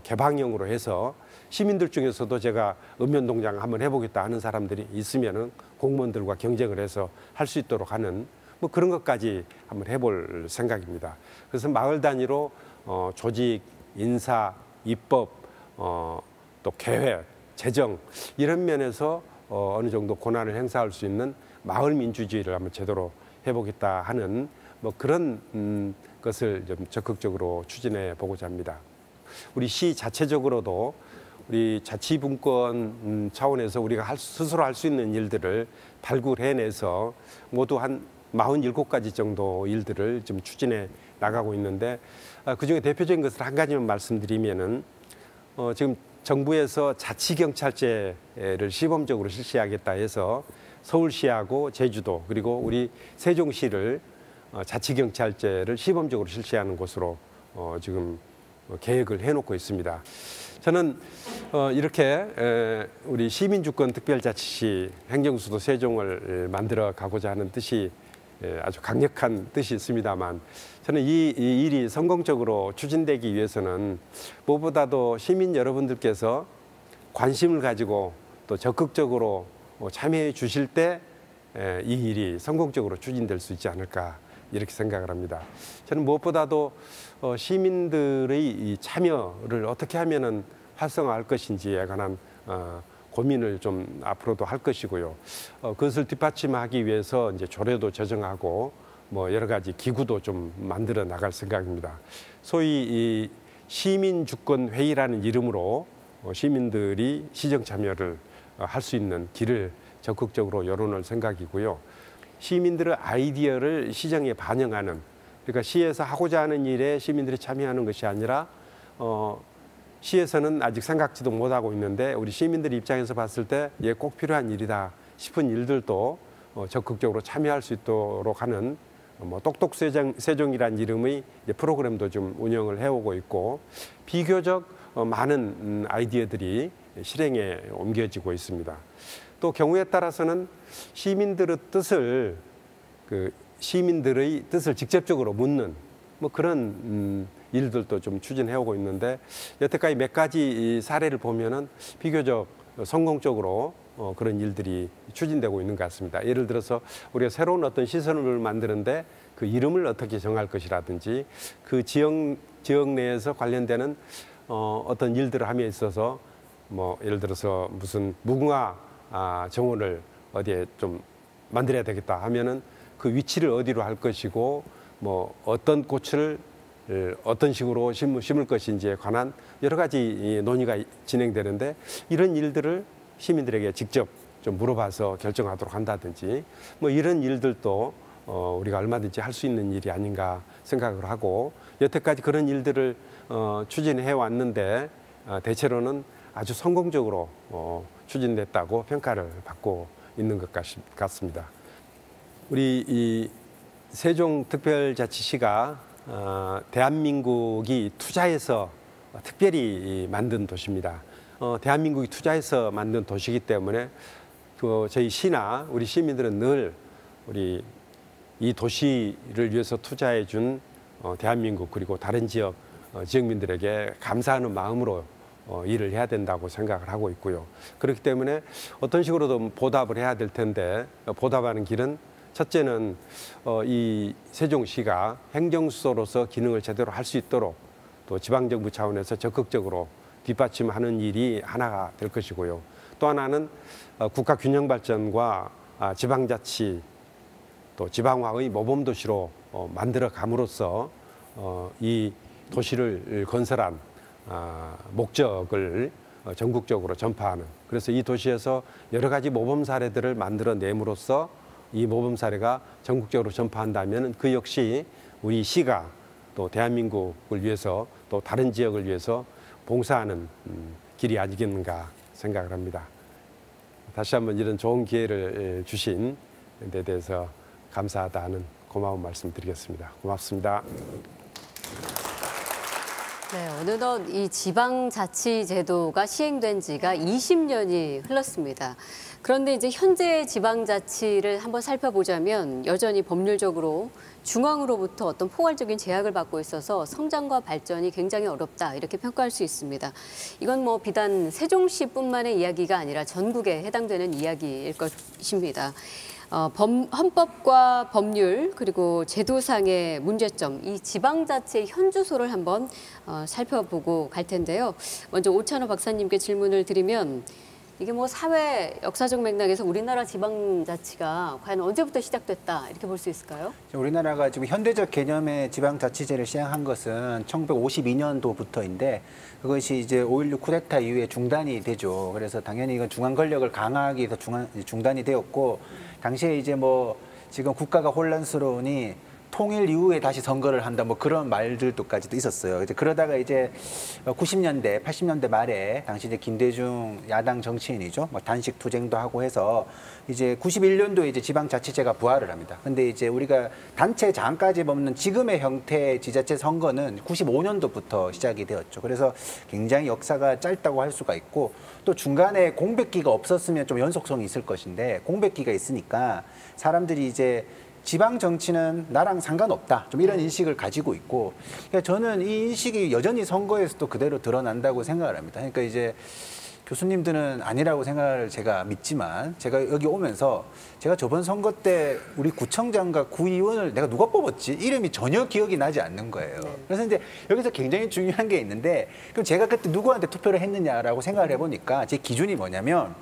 개방형으로 해서 시민들 중에서도 제가 읍면 동장 한번 해보겠다 하는 사람들이 있으면은 공무원들과 경쟁을 해서 할 수 있도록 하는 뭐 그런 것까지 한번 해볼 생각입니다. 그래서 마을 단위로 조직, 인사, 입법, 또 계획, 재정 이런 면에서 어느 정도 권한을 행사할 수 있는 마을 민주주의를 한번 제대로 해보겠다 하는 뭐 그런 것을 좀 적극적으로 추진해 보고자 합니다. 우리 시 자체적으로도 우리 자치분권 차원에서 우리가 스스로 할 수 있는 일들을 발굴해내서 모두 한 47가지 정도 일들을 좀 추진해 나가고 있는데 그중에 대표적인 것을 한 가지만 말씀드리면은 지금 정부에서 자치경찰제를 시범적으로 실시하겠다 해서 서울시하고 제주도 그리고 우리 세종시를 자치경찰제를 시범적으로 실시하는 곳으로 지금 계획을 해놓고 있습니다. 저는 이렇게 우리 시민주권 특별자치시 행정수도 세종을 만들어 가고자 하는 뜻이 아주 강력한 뜻이 있습니다만, 저는 이 일이 성공적으로 추진되기 위해서는 무엇보다도 시민 여러분들께서 관심을 가지고 또 적극적으로 참여해 주실 때 이 일이 성공적으로 추진될 수 있지 않을까 이렇게 생각을 합니다. 저는 무엇보다도 시민들의 이 참여를 어떻게 하면은 활성화할 것인지에 관한 고민을 좀 앞으로도 할 것이고요. 그것을 뒷받침하기 위해서 이제 조례도 제정하고 뭐 여러 가지 기구도 좀 만들어 나갈 생각입니다. 소위 이 시민주권회의라는 이름으로 시민들이 시정 참여를 할 수 있는 길을 적극적으로 열어놓을 생각이고요. 시민들의 아이디어를 시정에 반영하는, 그러니까 시에서 하고자 하는 일에 시민들이 참여하는 것이 아니라 시에서는 아직 생각지도 못하고 있는데 우리 시민들 입장에서 봤을 때 이게 꼭 필요한 일이다 싶은 일들도 적극적으로 참여할 수 있도록 하는 똑똑세종이라는 이름의 프로그램도 좀 운영을 해오고 있고, 비교적 많은 아이디어들이 실행에 옮겨지고 있습니다. 또 경우에 따라서는 시민들의 뜻을 직접적으로 묻는 그런 일들도 좀 추진해오고 있는데, 여태까지 몇 가지 사례를 보면은 비교적 성공적으로 그런 일들이 추진되고 있는 것 같습니다. 예를 들어서 우리가 새로운 어떤 시설을 만드는데 그 이름을 어떻게 정할 것이라든지, 그 지역 내에서 관련되는 어떤 일들을 함에 있어서 예를 들어서 무슨 무궁화 정원을 어디에 좀 만들어야 되겠다 하면은 그 위치를 어디로 할 것이고 어떤 꽃을 어떤 식으로 심을 것인지에 관한 여러 가지 논의가 진행되는데, 이런 일들을 시민들에게 직접 좀 물어봐서 결정하도록 한다든지 이런 일들도 우리가 얼마든지 할 수 있는 일이 아닌가 생각을 하고, 여태까지 그런 일들을 추진해 왔는데 대체로는 아주 성공적으로 추진됐다고 평가를 받고 있는 것 같습니다. 우리 이 세종특별자치시가 대한민국이 투자해서 특별히 만든 도시입니다. 대한민국이 투자해서 만든 도시이기 때문에 저희 시나 우리 시민들은 늘 우리 이 도시를 위해서 투자해 준 대한민국 그리고 다른 지역민들에게 감사하는 마음으로 일을 해야 된다고 생각을 하고 있고요. 그렇기 때문에 어떤 식으로든 보답을 해야 될 텐데, 보답하는 길은 첫째는 이 세종시가 행정수도로서 기능을 제대로 할 수 있도록 또 지방정부 차원에서 적극적으로 뒷받침하는 일이 하나가 될 것이고요. 또 하나는 국가 균형 발전과 지방자치 또 지방화의 모범도시로 만들어 감으로써 이 도시를 건설한 목적을 전국적으로 전파하는, 그래서 이 도시에서 여러 가지 모범 사례들을 만들어 내므로써 이 모범 사례가 전국적으로 전파한다면 그 역시 우리 시가 또 대한민국을 위해서 또 다른 지역을 위해서 봉사하는 길이 아니겠는가 생각을 합니다. 다시 한번 이런 좋은 기회를 주신 데 대해서 감사하다는 고마운 말씀 드리겠습니다. 고맙습니다. 네, 어느덧 이 지방자치제도가 시행된 지가 20년이 흘렀습니다. 그런데 이제 현재 지방자치를 한번 살펴보자면 여전히 법률적으로 중앙으로부터 어떤 포괄적인 제약을 받고 있어서 성장과 발전이 굉장히 어렵다 이렇게 평가할 수 있습니다. 이건 비단 세종시뿐만의 이야기가 아니라 전국에 해당되는 이야기일 것입니다. 헌법과 법률 그리고 제도상의 문제점, 이 지방자치의 현주소를 한번 살펴보고 갈 텐데요. 먼저 오찬호 박사님께 질문을 드리면, 이게 사회 역사적 맥락에서 우리나라 지방자치가 과연 언제부터 시작됐다 이렇게 볼 수 있을까요? 우리나라가 지금 현대적 개념의 지방자치제를 시행한 것은 1952년도부터인데 그것이 이제 5.16 쿠데타 이후에 중단이 되죠. 그래서 당연히 이건 중앙 권력을 강화하기 위해서 중단이 되었고, 당시에 이제 지금 국가가 혼란스러우니 통일 이후에 다시 선거를 한다 뭐 그런 말들도까지도 있었어요. 이제 그러다가 이제 90년대, 80년대 말에 당시 이제 김대중 야당 정치인이죠. 뭐 단식 투쟁도 하고 해서 이제 91년도에 이제 지방자치제가 부활을 합니다. 근데 이제 우리가 단체장까지 뽑는 지금의 형태의 지자체 선거는 95년도부터 시작이 되었죠. 그래서 굉장히 역사가 짧다고 할 수가 있고 또 중간에 공백기가 없었으면 좀 연속성이 있을 것인데 공백기가 있으니까 사람들이 이제 지방 정치는 나랑 상관없다. 좀 이런 인식을 가지고 있고 그러니까 저는 이 인식이 여전히 선거에서도 그대로 드러난다고 생각을 합니다. 그러니까 이제 교수님들은 아니라고 생각을 제가 믿지만 제가 여기 오면서 제가 저번 선거 때 우리 구청장과 구의원을 내가 누가 뽑았지? 이름이 전혀 기억이 나지 않는 거예요. 그래서 이제 여기서 굉장히 중요한 게 있는데 그럼 제가 그때 누구한테 투표를 했느냐라고 생각을 해보니까 제 기준이 뭐냐면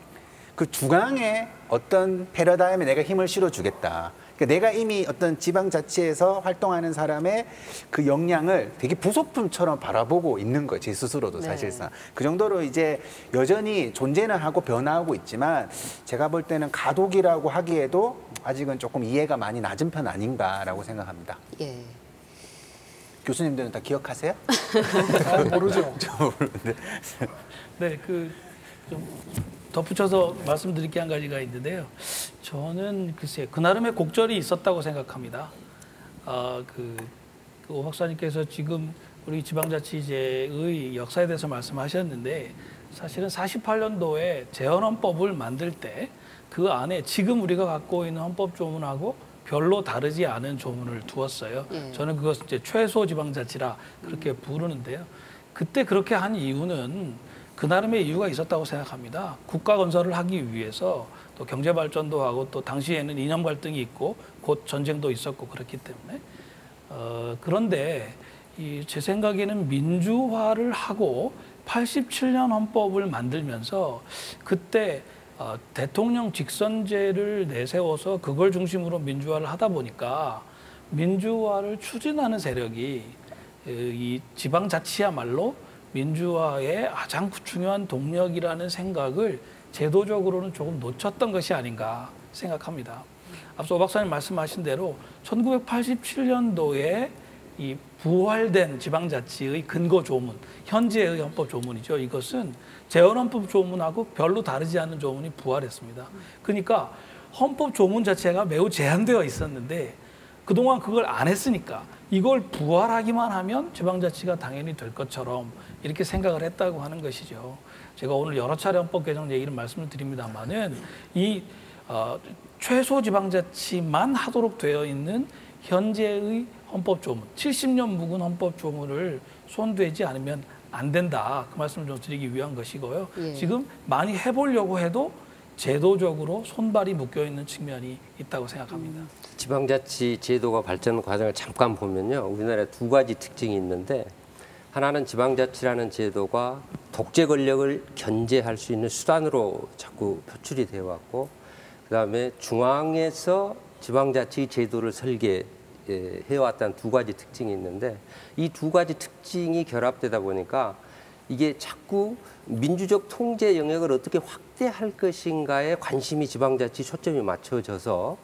그 중앙에 어떤 패러다임에 내가 힘을 실어주겠다. 그러니까 내가 이미 어떤 지방자치에서 활동하는 사람의 그 역량을 되게 부속품처럼 바라보고 있는 거예요. 제 스스로도 사실상. 그 정도로 이제 여전히 존재는 하고 변화하고 있지만 제가 볼 때는 가독이라고 하기에도 아직은 조금 이해가 많이 낮은 편 아닌가라고 생각합니다. 예. 교수님들은 다 기억하세요? 모르죠. 네, 좀 덧붙여서 말씀드릴 게 한 가지가 있는데요. 저는 글쎄요, 그 나름의 곡절이 있었다고 생각합니다. 오 박사님께서 지금 우리 지방자치제의 역사에 대해서 말씀하셨는데 사실은 48년도에 재헌헌법을 만들 때 그 안에 지금 우리가 갖고 있는 헌법조문하고 별로 다르지 않은 조문을 두었어요. 저는 그것을 이제 최소 지방자치라 그렇게 부르는데요. 그때 그렇게 한 이유는 그 나름의 이유가 있었다고 생각합니다. 국가 건설을 하기 위해서 또 경제 발전도 하고 또 당시에는 이념 갈등이 있고 곧 전쟁도 있었고 그렇기 때문에 그런데 제 생각에는 민주화를 하고 87년 헌법을 만들면서 그때 대통령 직선제를 내세워서 그걸 중심으로 민주화를 하다 보니까 민주화를 추진하는 세력이 이 지방자치야말로 민주화의 가장 중요한 동력이라는 생각을 제도적으로는 조금 놓쳤던 것이 아닌가 생각합니다. 앞서 오 박사님 말씀하신 대로 1987년도에 이 부활된 지방자치의 근거 조문, 현재의 헌법 조문이죠. 이것은 재헌헌법 조문하고 별로 다르지 않은 조문이 부활했습니다. 그러니까 헌법 조문 자체가 매우 제한되어 있었는데 그동안 그걸 안 했으니까 이걸 부활하기만 하면 지방자치가 당연히 될 것처럼 이렇게 생각을 했다고 하는 것이죠. 제가 오늘 여러 차례 헌법 개정 얘기를 말씀을 드립니다만은 이 최소 지방자치만 하도록 되어 있는 현재의 헌법 조문, 70년 묵은 헌법 조문을 손대지 않으면 안 된다. 그 말씀을 좀 드리기 위한 것이고요. 지금 많이 해보려고 해도 제도적으로 손발이 묶여 있는 측면이 있다고 생각합니다. 지방자치 제도가 발전 과정을 잠깐 보면요. 우리나라에 두 가지 특징이 있는데 하나는 지방자치라는 제도가 독재 권력을 견제할 수 있는 수단으로 자꾸 표출이 되어 왔고 그다음에 중앙에서 지방자치 제도를 설계해왔다는 두 가지 특징이 있는데 이 두 가지 특징이 결합되다 보니까 이게 자꾸 민주적 통제 영역을 어떻게 확대할 것인가에 관심이 지방자치 초점이 맞춰져서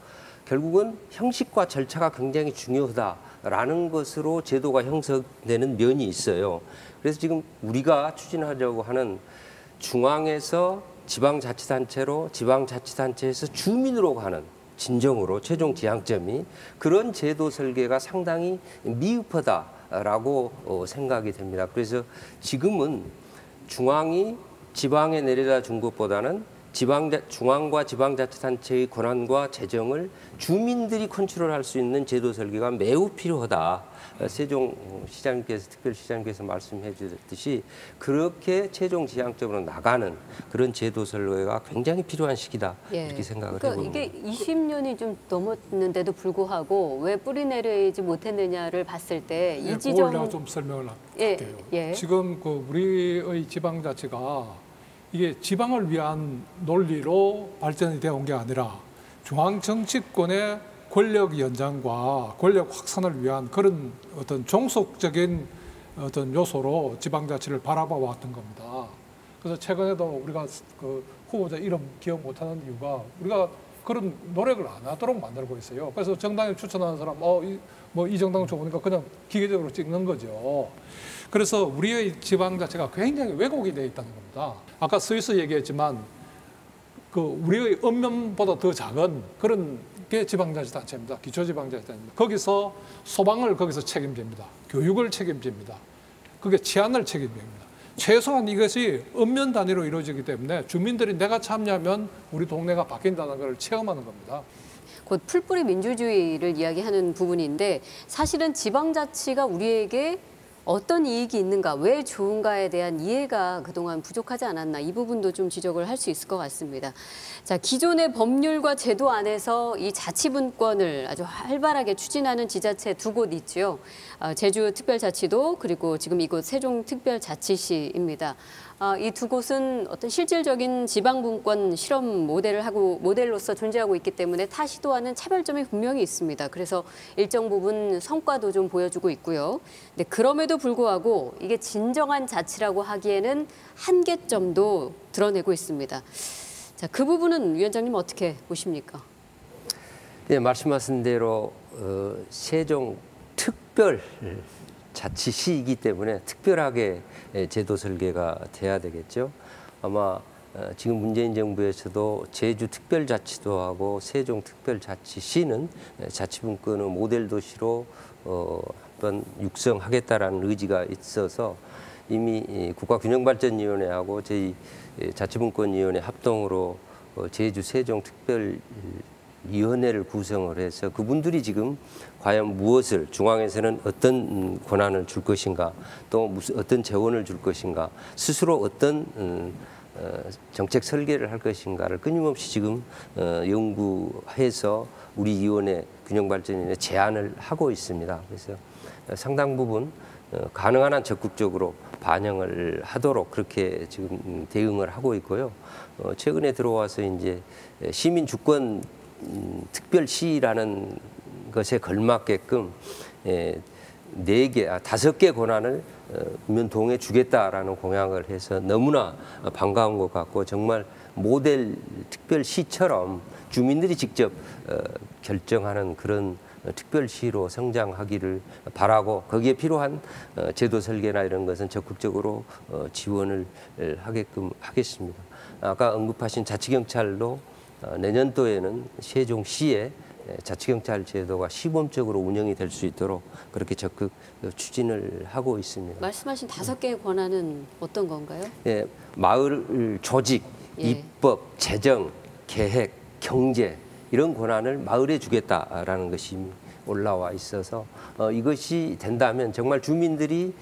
결국은 형식과 절차가 굉장히 중요하다라는 것으로 제도가 형성되는 면이 있어요. 그래서 지금 우리가 추진하려고 하는 중앙에서 지방자치단체로 지방자치단체에서 주민으로 가는 진정으로 최종 지향점이 그런 제도 설계가 상당히 미흡하다라고 생각이 됩니다. 그래서 지금은 중앙이 지방에 내려다 준 것보다는 중앙과 지방자치단체의 권한과 재정을 주민들이 컨트롤할 수 있는 제도 설계가 매우 필요하다. 세종시장님께서 특별시장님께서 말씀해 주셨듯이 그렇게 최종 지향점으로 나가는 그런 제도 설계가 굉장히 필요한 시기다. 이렇게 생각을 해봅니다. 이게 20년이 좀 넘었는데도 불구하고 왜 뿌리 내리지 못했느냐를 봤을 때 이 지점 그걸 내가 좀 설명을 할게요. 지금 우리의 지방자치가 이게 지방을 위한 논리로 발전이 되어 온 게 아니라 중앙 정치권의 권력 연장과 권력 확산을 위한 그런 어떤 종속적인 어떤 요소로 지방자치를 바라봐 왔던 겁니다. 그래서 최근에도 우리가 그 후보자 이름 기억 못하는 이유가 우리가 그런 노력을 안 하도록 만들고 있어요. 그래서 정당에 추천하는 사람, 이 정당 좋으니까 그냥 기계적으로 찍는 거죠. 그래서 우리의 지방 자체가 굉장히 왜곡이 되어 있다는 겁니다. 아까 스위스 얘기했지만 우리의 읍면보다 더 작은 그런 게 지방자치단체입니다. 기초지방자치단체입니다. 거기서 소방을 거기서 책임집니다. 교육을 책임집니다. 그게 치안을 책임집니다. 최소한 이것이 읍면 단위로 이루어지기 때문에 주민들이 내가 참여하면 우리 동네가 바뀐다는 걸 체험하는 겁니다. 곧 풀뿌리 민주주의를 이야기하는 부분인데 사실은 지방자치가 우리에게 어떤 이익이 있는가, 왜 좋은가에 대한 이해가 그동안 부족하지 않았나 이 부분도 좀 지적을 할 수 있을 것 같습니다. 자, 기존의 법률과 제도 안에서 이 자치분권을 아주 활발하게 추진하는 지자체 두 곳 있죠. 제주특별자치도 그리고 지금 이곳 세종특별자치시입니다. 이 두 곳은 어떤 실질적인 지방분권 실험 모델로서 존재하고 있기 때문에 타 시도와는 차별점이 분명히 있습니다. 그래서 일정 부분 성과도 좀 보여주고 있고요. 근데 그럼에도 불구하고 이게 진정한 자치라고 하기에는 한계점도 드러내고 있습니다. 자, 그 부분은 위원장님 어떻게 보십니까? 네, 말씀하신 대로 세종 특별 자치시이기 때문에 특별하게 제도 설계가 돼야 되겠죠. 아마 지금 문재인 정부에서도 제주특별자치도하고 세종특별자치시는 자치분권의 모델 도시로 한번 육성하겠다라는 의지가 있어서 이미 국가균형발전위원회하고 저희 자치분권위원회 합동으로 제주 세종특별위원회를 구성을 해서 그분들이 지금 과연 무엇을 중앙에서는 어떤 권한을 줄 것인가 또 무슨 어떤 재원을 줄 것인가 스스로 어떤 정책 설계를 할 것인가를 끊임없이 지금 연구해서 우리 위원회 균형발전위원회 제안을 하고 있습니다. 그래서 상당 부분 가능한 한 적극적으로 반영을 하도록 그렇게 지금 대응을 하고 있고요. 최근에 들어와서 이제 시민 주권 특별시라는 것에 걸맞게끔 5개 권한을 읍면동에 주겠다라는 공약을 해서 너무나 반가운 것 같고 정말 모델 특별시처럼 주민들이 직접 결정하는 그런 특별시로 성장하기를 바라고 거기에 필요한 제도 설계나 이런 것은 적극적으로 지원을 하게끔 하겠습니다. 아까 언급하신 자치경찰도 내년도에는 세종시에 자치경찰 제도가 시범적으로 운영이 될 수 있도록 그렇게 적극 추진을 하고 있습니다. 말씀하신 5개의 권한은 어떤 건가요? 예, 마을 조직, 입법, 재정, 계획, 경제 이런 권한을 마을에 주겠다라는 것이 올라와 있어서 이것이 된다면 정말 주민들이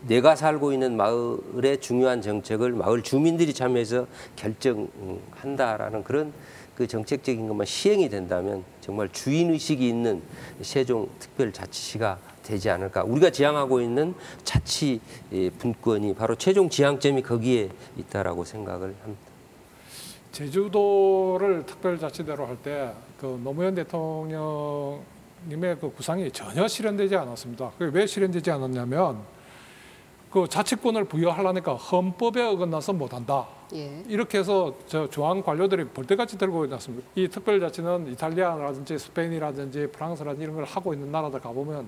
내가 살고 있는 마을의 중요한 정책을 마을 주민들이 참여해서 결정한다라는 그런 그 정책적인 것만 시행이 된다면 정말 주인의식이 있는 세종특별자치시가 되지 않을까. 우리가 지향하고 있는 자치 분권이 바로 최종 지향점이 거기에 있다라고 생각을 합니다. 제주도를 특별자치대로 할 때 그 노무현 대통령님의 그 구상이 전혀 실현되지 않았습니다. 그게 왜 실현되지 않았냐면 그 자치권을 부여하려니까 헌법에 어긋나서 못한다. 이렇게 해서 저 중앙 관료들이 벌떼같이 들고 있었습니다. 이 특별자치는 이탈리아라든지 스페인이라든지 프랑스라든지 이런 걸 하고 있는 나라들 가보면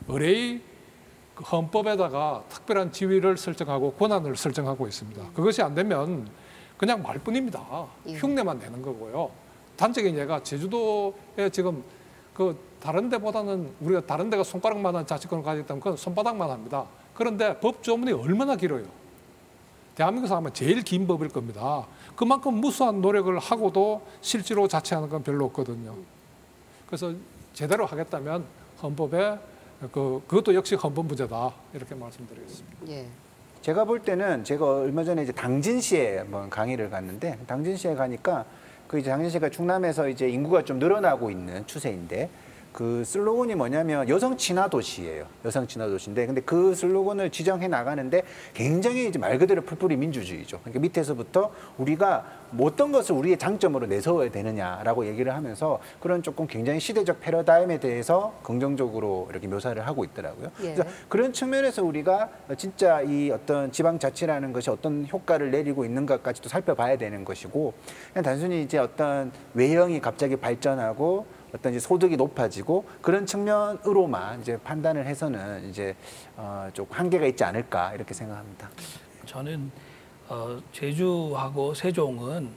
의뢰의 그 헌법에다가 특별한 지위를 설정하고 권한을 설정하고 있습니다. 그것이 안 되면 그냥 말뿐입니다. 흉내만 내는 거고요. 단적인 예가 제주도에 지금 그 다른 데보다는 우리가 다른 데가 손가락만한 자치권을 가지고 있다면 그건 손바닥만 합니다. 그런데 법 조문이 얼마나 길어요. 대한민국에서 아마 제일 긴 법일 겁니다. 그만큼 무수한 노력을 하고도 실제로 자치하는 건 별로 없거든요. 그래서 제대로 하겠다면 헌법에 그것도 역시 헌법 문제다 이렇게 말씀드리겠습니다. 제가 볼 때는 제가 얼마 전에 이제 당진시에 한번 강의를 갔는데 당진시에 가니까 그 이제 당진시가 충남에서 이제 인구가 좀 늘어나고 있는 추세인데 그 슬로건이 뭐냐면 여성 친화 도시예요. 여성 친화 도시인데, 근데 그 슬로건을 지정해 나가는데 굉장히 이제 말 그대로 풀뿌리 민주주의죠. 그러니까 밑에서부터 우리가 뭐 어떤 것을 우리의 장점으로 내세워야 되느냐라고 얘기를 하면서 그런 조금 굉장히 시대적 패러다임에 대해서 긍정적으로 이렇게 묘사를 하고 있더라고요. 예. 그래서 그런 측면에서 우리가 진짜 이 어떤 지방자치라는 것이 어떤 효과를 내리고 있는가까지도 살펴봐야 되는 것이고, 그냥 단순히 이제 어떤 외형이 갑자기 발전하고 어떤 이제 소득이 높아지고 그런 측면으로만 이제 판단을 해서는 이제 좀 한계가 있지 않을까 이렇게 생각합니다. 저는 제주하고 세종은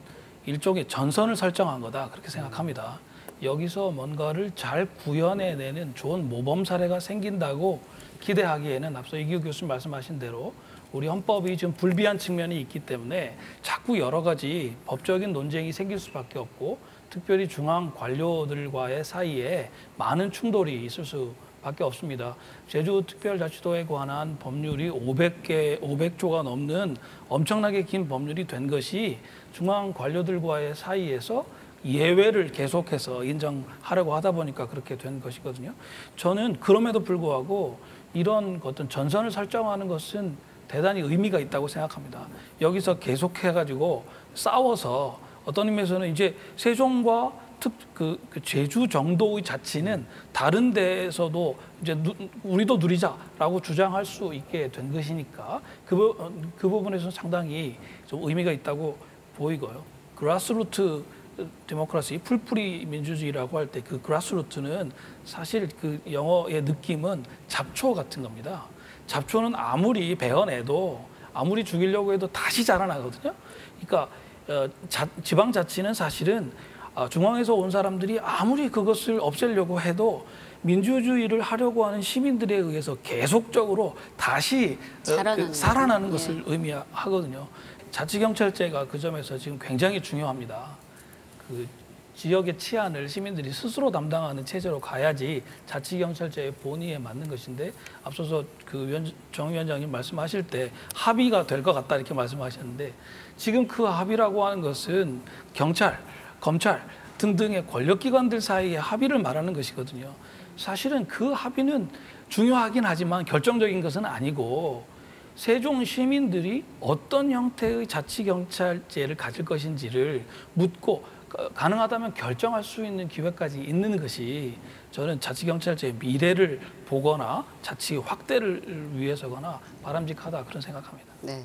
일종의 전선을 설정한 거다 그렇게 생각합니다. 여기서 뭔가를 잘 구현해내는 좋은 모범 사례가 생긴다고 기대하기에는 앞서 이기호 교수님 말씀하신 대로 우리 헌법이 좀 불비한 측면이 있기 때문에 자꾸 여러 가지 법적인 논쟁이 생길 수밖에 없고, 특별히 중앙 관료들과의 사이에 많은 충돌이 있을 수밖에 없습니다. 제주특별자치도에 관한 법률이 500조가 넘는 엄청나게 긴 법률이 된 것이 중앙 관료들과의 사이에서 예외를 계속해서 인정하려고 하다 보니까 그렇게 된 것이거든요. 저는 그럼에도 불구하고 이런 어떤 전선을 설정하는 것은 대단히 의미가 있다고 생각합니다. 여기서 계속해가지고 싸워서 어떤 의미에서는 이제 세종과 그 제주 정도의 자치는 다른 데에서도 이제 우리도 누리자라고 주장할 수 있게 된 것이니까 그 부분에서 상당히 좀 의미가 있다고 보이고요. 그라스루트 데모크라시, 풀뿌리 민주주의라고 할 때 그 그라스루트는 사실 그 영어의 느낌은 잡초 같은 겁니다. 잡초는 아무리 베어내도 아무리 죽이려고 해도 다시 자라나거든요. 그러니까 지방자치는 사실은 중앙에서 온 사람들이 아무리 그것을 없애려고 해도 민주주의를 하려고 하는 시민들에 의해서 계속적으로 다시 살아나는 것을 의미하거든요. 자치경찰제가 그 점에서 지금 굉장히 중요합니다. 그 지역의 치안을 시민들이 스스로 담당하는 체제로 가야지 자치경찰제의 본의에 맞는 것인데, 앞서서 그 정 위원장님 말씀하실 때 합의가 될 것 같다 이렇게 말씀하셨는데, 지금 그 합의라고 하는 것은 경찰, 검찰 등등의 권력기관들 사이의 합의를 말하는 것이거든요. 사실은 그 합의는 중요하긴 하지만 결정적인 것은 아니고, 세종 시민들이 어떤 형태의 자치경찰제를 가질 것인지를 묻고 가능하다면 결정할 수 있는 기회까지 있는 것이 저는 자치경찰제의 미래를 보거나 자치 확대를 위해서거나 바람직하다 그런 생각합니다. 네.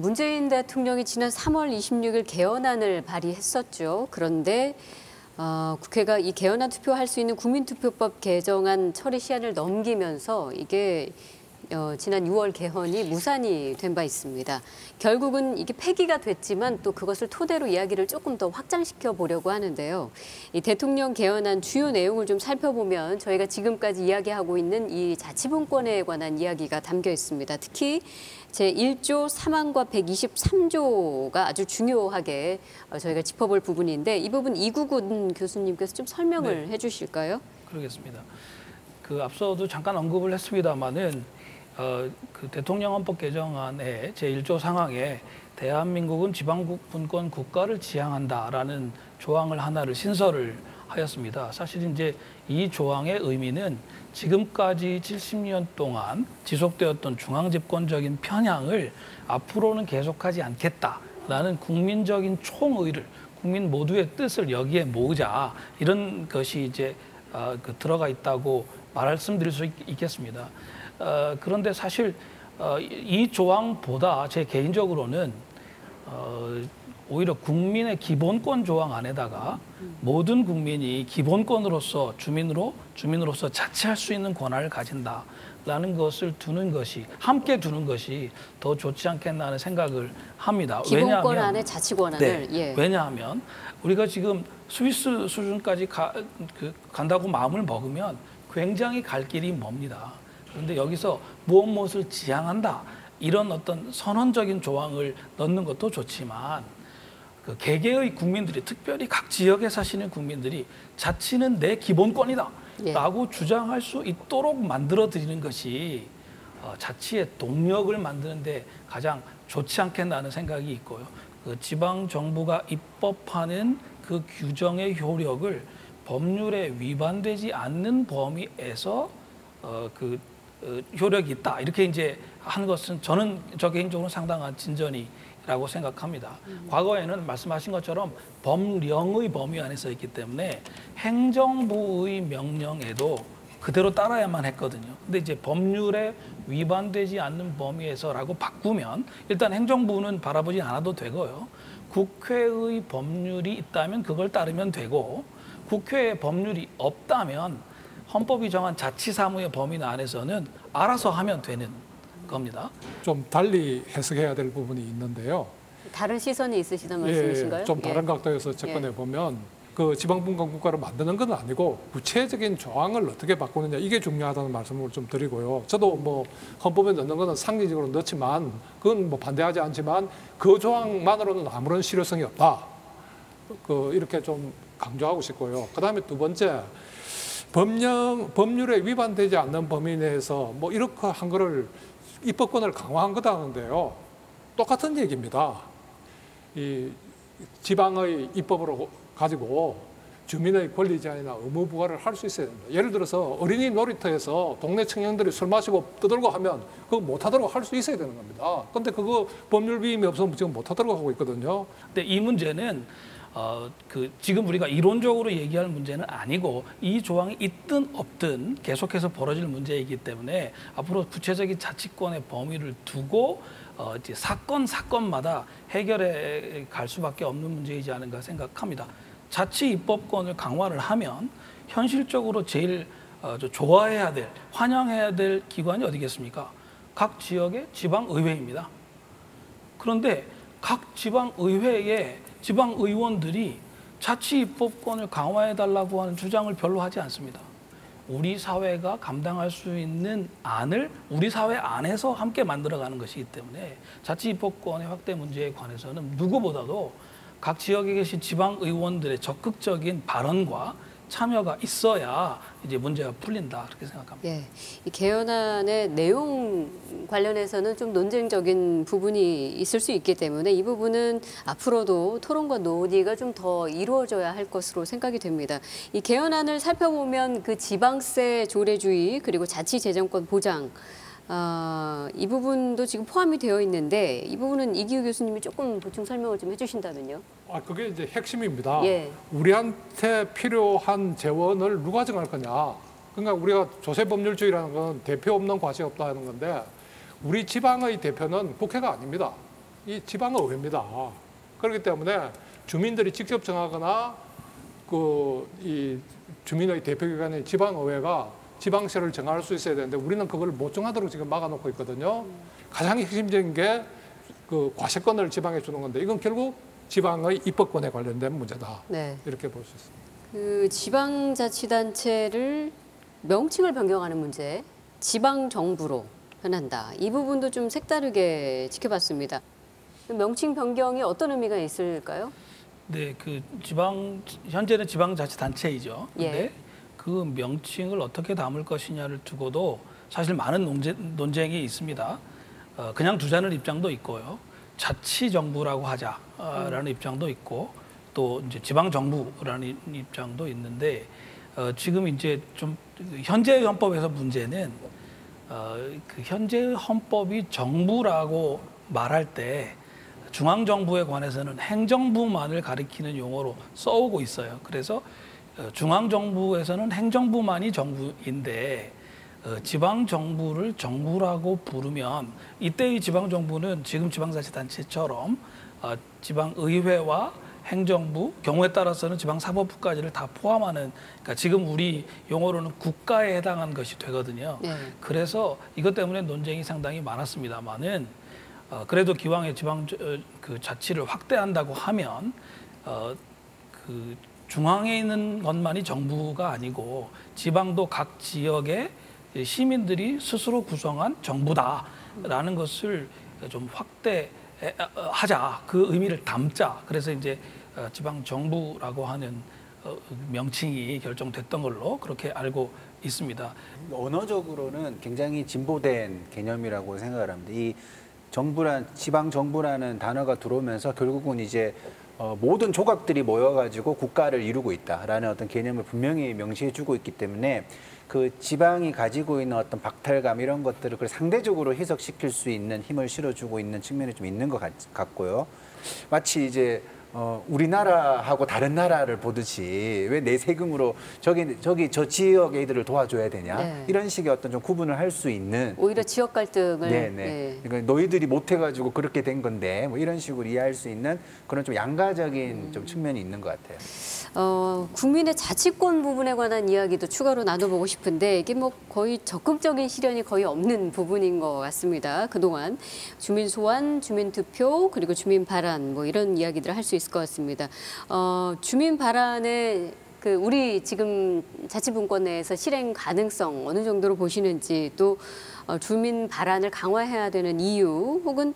문재인 대통령이 지난 3월 26일 개헌안을 발의했었죠. 그런데 국회가 이 개헌안 투표할 수 있는 국민투표법 개정안 처리 시한을 넘기면서 이게 지난 6월 개헌이 무산이 된 바 있습니다. 결국은 이게 폐기가 됐지만 또 그것을 토대로 이야기를 조금 더 확장시켜 보려고 하는데요. 이 대통령 개헌안 주요 내용을 좀 살펴보면 저희가 지금까지 이야기하고 있는 이 자치분권에 관한 이야기가 담겨 있습니다. 특히 제1조 3항과 123조가 아주 중요하게 저희가 짚어볼 부분인데 이 부분 이구근 교수님께서 좀 설명을 해주실까요? 그러겠습니다. 그 앞서도 잠깐 언급을 했습니다마는 그 대통령 헌법 개정안의 제1조 상항에 대한민국은 지방분권 국가를 지향한다라는 조항을 하나를 신설을 하였습니다. 사실 이제 이 조항의 의미는 지금까지 70년 동안 지속되었던 중앙집권적인 편향을 앞으로는 계속하지 않겠다라는 국민적인 총의를 국민 모두의 뜻을 여기에 모으자 이런 것이 이제 들어가 있다고 말씀드릴 수 있겠습니다. 그런데 사실 이 조항보다 제 개인적으로는 오히려 국민의 기본권 조항 안에다가 모든 국민이 기본권으로서 주민으로서 자치할 수 있는 권한을 가진다라는 것을 두는 것이 함께 두는 것이 더 좋지 않겠나 하는 생각을 합니다. 기본권 안에 자치 권한을. 네, 왜냐하면 우리가 지금 스위스 수준까지 간다고 마음을 먹으면 굉장히 갈 길이 멉니다. 그런데 여기서 무엇을 지향한다 이런 어떤 선언적인 조항을 넣는 것도 좋지만 그 개개의 국민들이 특별히 각 지역에 사시는 국민들이 자치는 내 기본권이다 라고 주장할 수 있도록 만들어 드리는 것이 자치의 동력을 만드는 데 가장 좋지 않겠나 하는 생각이 있고요. 그 지방 정부가 입법하는 그 규정의 효력을 법률에 위반되지 않는 범위에서 효력이 있다 이렇게 이제 한 것은 저 개인적으로 상당한 진전이라고 생각합니다. 과거에는 말씀하신 것처럼 법령의 범위 안에서 있기 때문에 행정부의 명령에도 그대로 따라야만 했거든요. 근데 이제 법률에 위반되지 않는 범위에서라고 바꾸면 일단 행정부는 바라보지 않아도 되고요. 국회의 법률이 있다면 그걸 따르면 되고 국회에 법률이 없다면 헌법이 정한 자치사무의 범위 안에서는 알아서 하면 되는 겁니다. 좀 달리 해석해야 될 부분이 있는데요. 다른 시선이 있으시다는 말씀이신가요? 좀 다른 각도에서 접근해 보면 그 지방분권 국가를 만드는 건 아니고 구체적인 조항을 어떻게 바꾸느냐 이게 중요하다는 말씀을 좀 드리고요. 저도 뭐 헌법에 넣는 거는 상징적으로 넣지만 그건 뭐 반대하지 않지만 그 조항만으로는 아무런 실효성이 없다. 이렇게 좀 강조하고 싶고요. 그다음에 두 번째. 법률에 위반되지 않는 범위 내에서 뭐 이렇게 한 거를 입법권을 강화한 거다는데요. 똑같은 얘기입니다. 이 지방의 입법으로 가지고 주민의 권리 제한이나 의무 부과를 할 수 있어야 됩니다. 예를 들어서 어린이 놀이터에서 동네 청년들이 술 마시고 떠들고 하면 그거 못 하도록 할 수 있어야 되는 겁니다. 근데 그거 법률 위임이 없으면 지금 못 하도록 하고 있거든요. 근데 이 문제는 지금 우리가 이론적으로 얘기할 문제는 아니고 이 조항이 있든 없든 계속해서 벌어질 문제이기 때문에 앞으로 구체적인 자치권의 범위를 두고 이제 사건마다 해결해 갈 수밖에 없는 문제이지 않은가 생각합니다. 자치 입법권을 강화를 하면 현실적으로 제일 좋아해야 될, 환영해야 될 기관이 어디겠습니까? 각 지역의 지방의회입니다. 그런데 각 지방의회에 지방의원들이 자치 입법권을 강화해달라고 하는 주장을 별로 하지 않습니다. 우리 사회가 감당할 수 있는 안을 우리 사회 안에서 함께 만들어가는 것이기 때문에 자치 입법권의 확대 문제에 관해서는 누구보다도 각 지역에 계신 지방의원들의 적극적인 발언과 참여가 있어야 이제 문제가 풀린다 그렇게 생각합니다. 예, 이 개헌안의 내용 관련해서는 좀 논쟁적인 부분이 있을 수 있기 때문에 이 부분은 앞으로도 토론과 논의가 좀 더 이루어져야 할 것으로 생각이 됩니다. 이 개헌안을 살펴보면 그 지방세 조례주의 그리고 자치재정권 보장 이 부분도 지금 포함이 되어 있는데 이 부분은 이기우 교수님이 조금 보충 설명을 좀 해주신다면요. 그게 이제 핵심입니다. 예. 우리한테 필요한 재원을 누가 정할 거냐. 그러니까 우리가 조세법률주의라는 건 대표 없는 과시 없다는 건데 우리 지방의 대표는 국회가 아닙니다. 이 지방의회입니다. 그렇기 때문에 주민들이 직접 정하거나 이 주민의 대표기관인 지방의회가 지방세를 정할 수 있어야 되는데 우리는 그걸 못 정하도록 지금 막아놓고 있거든요. 가장 핵심적인 게 그 과세권을 지방에 주는 건데 이건 결국 지방의 입법권에 관련된 문제다. 네. 이렇게 볼 수 있습니다. 그 지방자치단체를 명칭을 변경하는 문제, 지방정부로 변한다. 이 부분도 좀 색다르게 지켜봤습니다. 명칭 변경이 어떤 의미가 있을까요? 네, 그 현재는 지방자치단체이죠. 예. 근데 그 명칭을 어떻게 담을 것이냐를 두고도 사실 많은 논쟁이 있습니다. 그냥 두자는 입장도 있고요. 자치정부라고 하자라는 입장도 있고 또 이제 지방정부라는 입장도 있는데 지금 이제 좀 현재 헌법에서 문제는 그 현재 헌법이 정부라고 말할 때 중앙정부에 관해서는 행정부만을 가리키는 용어로 써오고 있어요. 그래서 중앙정부에서는 행정부만이 정부인데 지방정부를 정부라고 부르면 이때의 지방정부는 지금 지방자치단체처럼 지방의회와 행정부, 경우에 따라서는 지방사법부까지를 다 포함하는, 그러니까 지금 우리 용어로는 국가에 해당하는 것이 되거든요. 네. 그래서 이것 때문에 논쟁이 상당히 많았습니다만은 그래도 기왕에 그 자치를 확대한다고 하면 그 중앙에 있는 것만이 정부가 아니고 지방도 각 지역의 시민들이 스스로 구성한 정부다라는 것을 좀 확대하자, 그 의미를 담자. 그래서 이제 지방 정부라고 하는 명칭이 결정됐던 걸로 그렇게 알고 있습니다. 언어적으로는 굉장히 진보된 개념이라고 생각을 합니다. 이 지방 정부라는 단어가 들어오면서 결국은 이제 모든 조각들이 모여가지고 국가를 이루고 있다라는 어떤 개념을 분명히 명시해주고 있기 때문에 그 지방이 가지고 있는 어떤 박탈감 이런 것들을 상대적으로 해석시킬 수 있는 힘을 실어주고 있는 측면이 좀 있는 것 같고요. 마치 이제 우리나라하고 다른 나라를 보듯이 왜 내 세금으로 저기 저 지역 애들을 도와줘야 되냐, 네. 이런 식의 어떤 좀 구분을 할 수 있는, 오히려 지역 갈등을 네네. 네. 그러니까 너희들이 못해가지고 그렇게 된 건데 뭐 이런 식으로 이해할 수 있는 그런 좀 양가적인 좀 측면이 있는 것 같아요. 국민의 자치권 부분에 관한 이야기도 추가로 나눠보고 싶은데 이게 뭐 거의 적극적인 실현이 거의 없는 부분인 것 같습니다. 그동안 주민 소환, 주민 투표, 그리고 주민 발안 뭐 이런 이야기들을 할 수 있을 것 같습니다. 주민 발안의 그 우리 지금 자치분권 내에서 실행 가능성 어느 정도로 보시는지, 또 주민 발안을 강화해야 되는 이유 혹은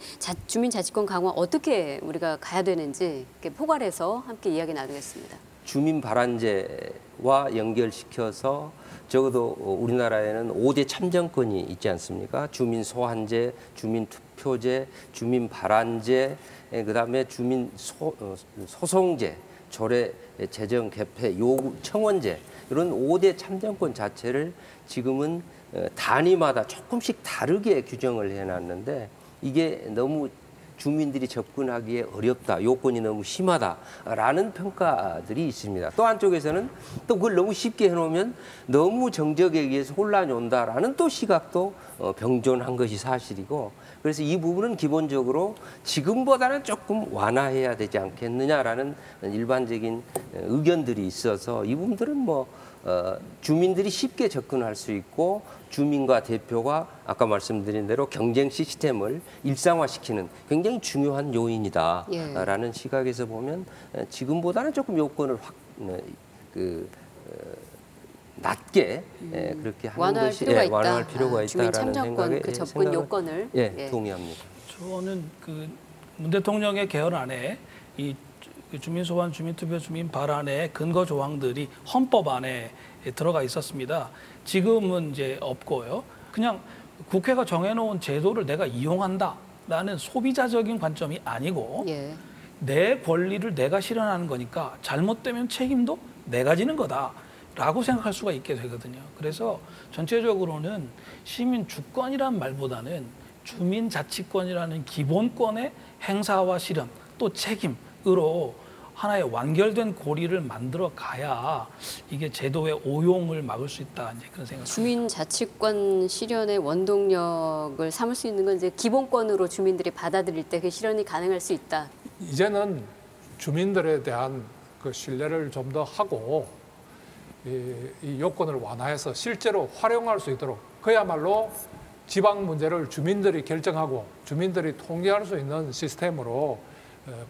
주민 자치권 강화 어떻게 우리가 가야 되는지 이렇게 포괄해서 함께 이야기 나누겠습니다. 주민 발안제와 연결시켜서 적어도 우리나라에는 5대 참정권이 있지 않습니까? 주민 소환제, 주민 투표제, 주민 발안제, 그다음에 주민 소송제, 조례 제정 개폐 요구 청원제, 이런 5대 참정권 자체를 지금은 단위마다 조금씩 다르게 규정을 해놨는데 이게 너무 주민들이 접근하기에 어렵다, 요건이 너무 심하다라는 평가들이 있습니다. 또 한쪽에서는 또 그걸 너무 쉽게 해놓으면 너무 정적에 의해서 혼란이 온다라는 또 시각도 병존한 것이 사실이고, 그래서 이 부분은 기본적으로 지금보다는 조금 완화해야 되지 않겠느냐라는 일반적인 의견들이 있어서 이 부분들은 뭐 주민들이 쉽게 접근할 수 있고 주민과 대표가 아까 말씀드린 대로 경쟁 시스템을 일상화시키는 굉장히 중요한 요인이다라는 시각에서 보면 지금보다는 조금 요건을 낮게 그렇게 하는 것이 완화할 필요가 있다라는 생각에 그 접근 요건을 동의합니다. 저는 그 문 대통령의 개헌안에 이 주민 소환, 주민 투표, 주민 발안의 근거 조항들이 헌법 안에 들어가 있었습니다. 지금은 이제 없고요. 그냥 국회가 정해놓은 제도를 내가 이용한다라는 소비자적인 관점이 아니고 내 권리를 내가 실현하는 거니까 잘못되면 책임도 내가 지는 거다라고 생각할 수가 있게 되거든요. 그래서 전체적으로는 시민 주권이란 말보다는 주민 자치권이라는 기본권의 행사와 실현 또 책임으로 하나의 완결된 고리를 만들어 가야 이게 제도의 오용을 막을 수 있다, 이제 그런 생각입니다. 주민 자치권 실현의 원동력을 삼을 수 있는 건 이제 기본권으로 주민들이 받아들일 때 그 실현이 가능할 수 있다. 이제는 주민들에 대한 그 신뢰를 좀 더 하고 이 요건을 완화해서 실제로 활용할 수 있도록 그야말로 지방 문제를 주민들이 결정하고 주민들이 통제할 수 있는 시스템으로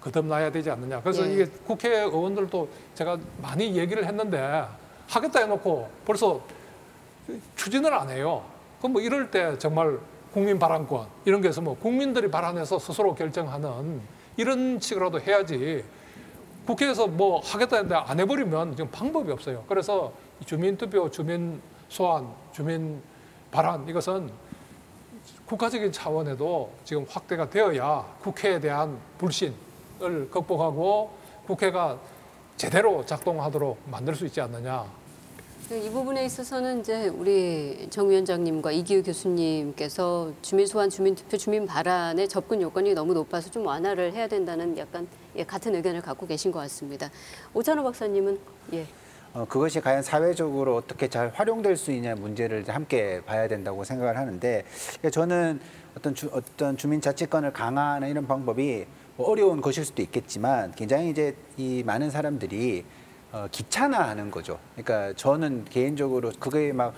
거듭나야 되지 않느냐. 그래서 예. 이게 국회의원들도 제가 많이 얘기를 했는데 하겠다 해놓고 벌써 추진을 안 해요. 그럼 뭐 이럴 때 정말 국민 발언권 이런 게 있으면 국민들이 발언해서 스스로 결정하는 이런 식으로도 해야지 국회에서 뭐 하겠다 했는데 안 해버리면 지금 방법이 없어요. 그래서 주민투표, 주민 소환, 주민 발언 이것은 국가적인 차원에도 지금 확대가 되어야 국회에 대한 불신을 극복하고 국회가 제대로 작동하도록 만들 수 있지 않느냐. 이 부분에 있어서는 이제 우리 정 위원장님과 이기우 교수님께서 주민 소환, 주민 투표, 주민 발언의 접근 요건이 너무 높아서 좀 완화를 해야 된다는 약간 같은 의견을 갖고 계신 것 같습니다. 오찬호 박사님은 그것이 과연 사회적으로 어떻게 잘 활용될 수 있냐 문제를 함께 봐야 된다고 생각을 하는데 저는 어떤 주민자치권을 강화하는 이런 방법이 뭐 어려운 것일 수도 있겠지만 굉장히 이제 이 많은 사람들이 귀찮아하는 거죠. 그러니까 저는 개인적으로 그게 막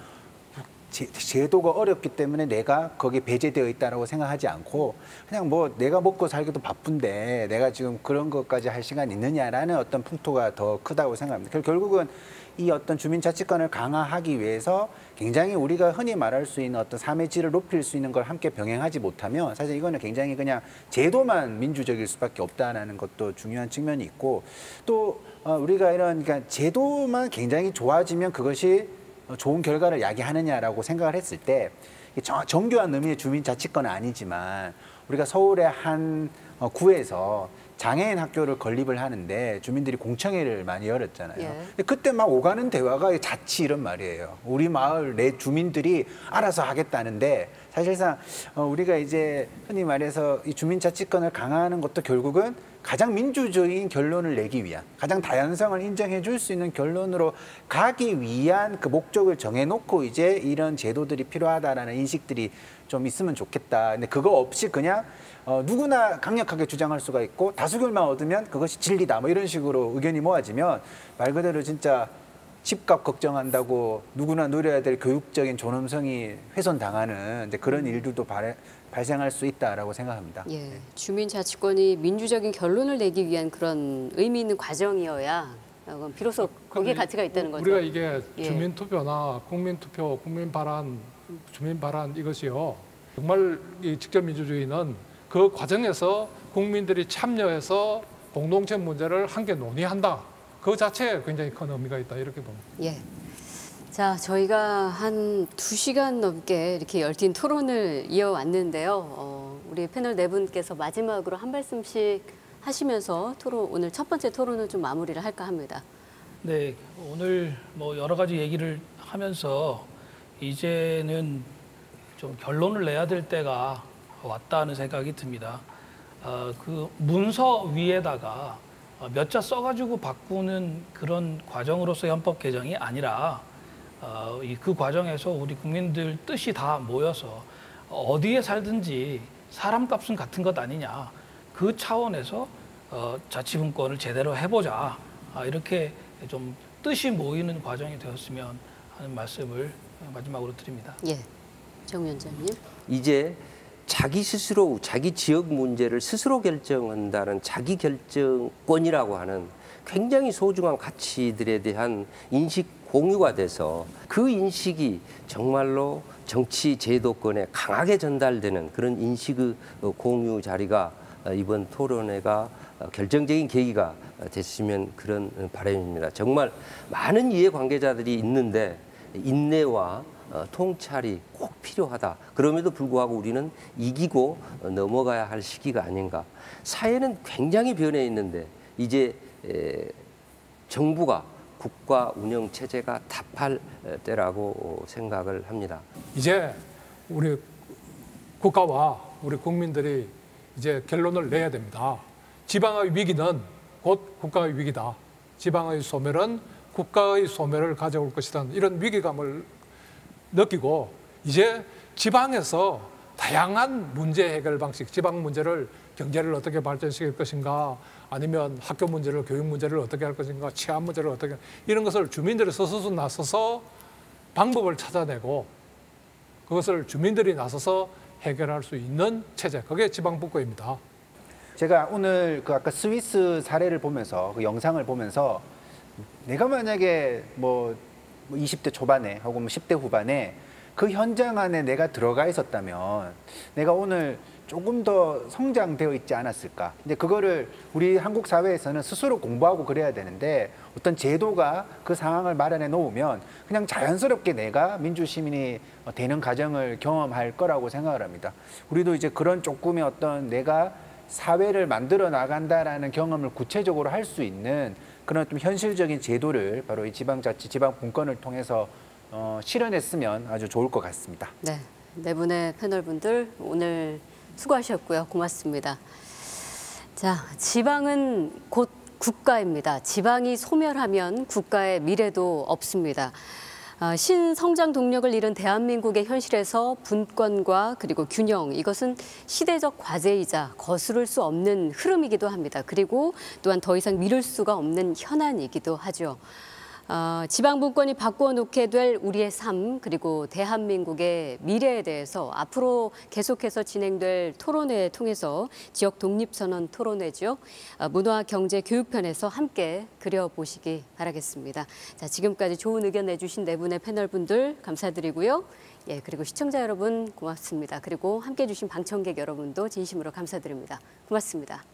제도가 어렵기 때문에 내가 거기에 배제되어 있다라고 생각하지 않고 그냥 뭐 내가 먹고 살기도 바쁜데 내가 지금 그런 것까지 할 시간이 있느냐라는 어떤 풍토가 더 크다고 생각합니다. 결국은 이 어떤 주민자치권을 강화하기 위해서 굉장히 우리가 흔히 말할 수 있는 어떤 삶의 질을 높일 수 있는 걸 함께 병행하지 못하면 사실 이거는 굉장히 그냥 제도만 민주적일 수밖에 없다라는 것도 중요한 측면이 있고 또 우리가 이런 그러니까 제도만 굉장히 좋아지면 그것이 좋은 결과를 야기하느냐라고 생각을 했을 때 정교한 의미의 주민자치권은 아니지만 우리가 서울의 한 구에서 장애인 학교를 건립을 하는데 주민들이 공청회를 많이 열었잖아요. 근데 그때 막 오가는 대화가 자치 이런 말이에요. 우리 마을 내 주민들이 알아서 하겠다는데 사실상 우리가 이제 흔히 말해서 이 주민자치권을 강화하는 것도 결국은 가장 민주적인 결론을 내기 위한 가장 다양성을 인정해 줄 수 있는 결론으로 가기 위한 그 목적을 정해놓고 이제 이런 제도들이 필요하다라는 인식들이 좀 있으면 좋겠다. 근데 그거 없이 그냥 누구나 강력하게 주장할 수가 있고 다수결만 얻으면 그것이 진리다 뭐 이런 식으로 의견이 모아지면 말 그대로 진짜 집값 걱정한다고 누구나 누려야 될 교육적인 존엄성이 훼손당하는 이제 그런 일들도 발생할 수 있다라고 생각합니다. 예, 주민자치권이 민주적인 결론을 내기 위한 그런 의미 있는 과정이어야 비로소 거기에 가치가 있다는 거죠. 우리가 이게 주민투표나 국민투표, 국민발언, 주민발언 이것이요. 정말 이 직접민주주의는 그 과정에서 국민들이 참여해서 공동체 문제를 함께 논의한다. 그 자체에 굉장히 큰 의미가 있다 이렇게 봅니다. 예. 자, 저희가 한 2시간 넘게 이렇게 열띤 토론을 이어왔는데요. 우리 패널 네 분께서 마지막으로 한 말씀씩 하시면서 오늘 첫 번째 토론을 좀 마무리를 할까 합니다. 네, 오늘 뭐 여러 가지 얘기를 하면서 이제는 좀 결론을 내야 될 때가 왔다는 생각이 듭니다. 그 문서 위에다가 몇 자 써가지고 바꾸는 그런 과정으로서의 헌법 개정이 아니라 그 과정에서 우리 국민들 뜻이 다 모여서 어디에 살든지 사람값은 같은 것 아니냐. 그 차원에서 자치분권을 제대로 해보자. 이렇게 좀 뜻이 모이는 과정이 되었으면 하는 말씀을 마지막으로 드립니다. 예, 정 위원장님. 이제 자기 스스로 자기 지역 문제를 스스로 결정한다는 자기 결정권이라고 하는 굉장히 소중한 가치들에 대한 인식 공유가 돼서 그 인식이 정말로 정치 제도권에 강하게 전달되는 그런 인식의 공유 자리가 이번 토론회가 결정적인 계기가 됐으면 그런 바람입니다. 정말 많은 이해관계자들이 있는데 인내와 통찰이 꼭 필요하다. 그럼에도 불구하고 우리는 이기고 넘어가야 할 시기가 아닌가. 사회는 굉장히 변해 있는데 이제 정부가 국가 운영 체제가 답할 때라고 생각을 합니다. 이제 우리 국가와 우리 국민들이 이제 결론을 내야 됩니다. 지방의 위기는 곧 국가의 위기다. 지방의 소멸은 국가의 소멸을 가져올 것이다. 이런 위기감을 느끼고 이제 지방에서 다양한 문제 해결 방식, 지방 문제를 경제를 어떻게 발전시킬 것인가, 아니면 학교 문제를, 교육 문제를 어떻게 할 것인가, 치안 문제를 어떻게, 이런 것을 주민들이 스스로 나서서 방법을 찾아내고 그것을 주민들이 나서서 해결할 수 있는 체제, 그게 지방분권입니다. 제가 오늘 그 아까 스위스 사례를 보면서, 그 영상을 보면서 내가 만약에 뭐 20대 초반에 하고 뭐 10대 후반에 그 현장 안에 내가 들어가 있었다면 내가 오늘 조금 더 성장되어 있지 않았을까. 근데 그거를 우리 한국 사회에서는 스스로 공부하고 그래야 되는데, 어떤 제도가 그 상황을 마련해 놓으면 그냥 자연스럽게 내가 민주시민이 되는 과정을 경험할 거라고 생각을 합니다. 우리도 이제 그런 조금의 어떤 내가 사회를 만들어 나간다라는 경험을 구체적으로 할 수 있는 그런 좀 현실적인 제도를 바로 이 지방자치, 지방분권을 통해서 실현했으면 아주 좋을 것 같습니다. 네, 네 분의 패널분들 오늘 수고하셨고요. 고맙습니다. 자, 지방은 곧 국가입니다. 지방이 소멸하면 국가의 미래도 없습니다. 신성장 동력을 잃은 대한민국의 현실에서 분권과 그리고 균형, 이것은 시대적 과제이자 거스를 수 없는 흐름이기도 합니다. 그리고 또한 더 이상 미룰 수가 없는 현안이기도 하죠. 지방분권이 바꾸어 놓게 될 우리의 삶, 그리고 대한민국의 미래에 대해서 앞으로 계속해서 진행될 토론회 통해서 지역 독립선언 토론회죠. 문화, 경제, 교육편에서 함께 그려보시기 바라겠습니다. 자, 지금까지 좋은 의견 내주신 네 분의 패널분들 감사드리고요. 예, 그리고 시청자 여러분 고맙습니다. 그리고 함께해 주신 방청객 여러분도 진심으로 감사드립니다. 고맙습니다.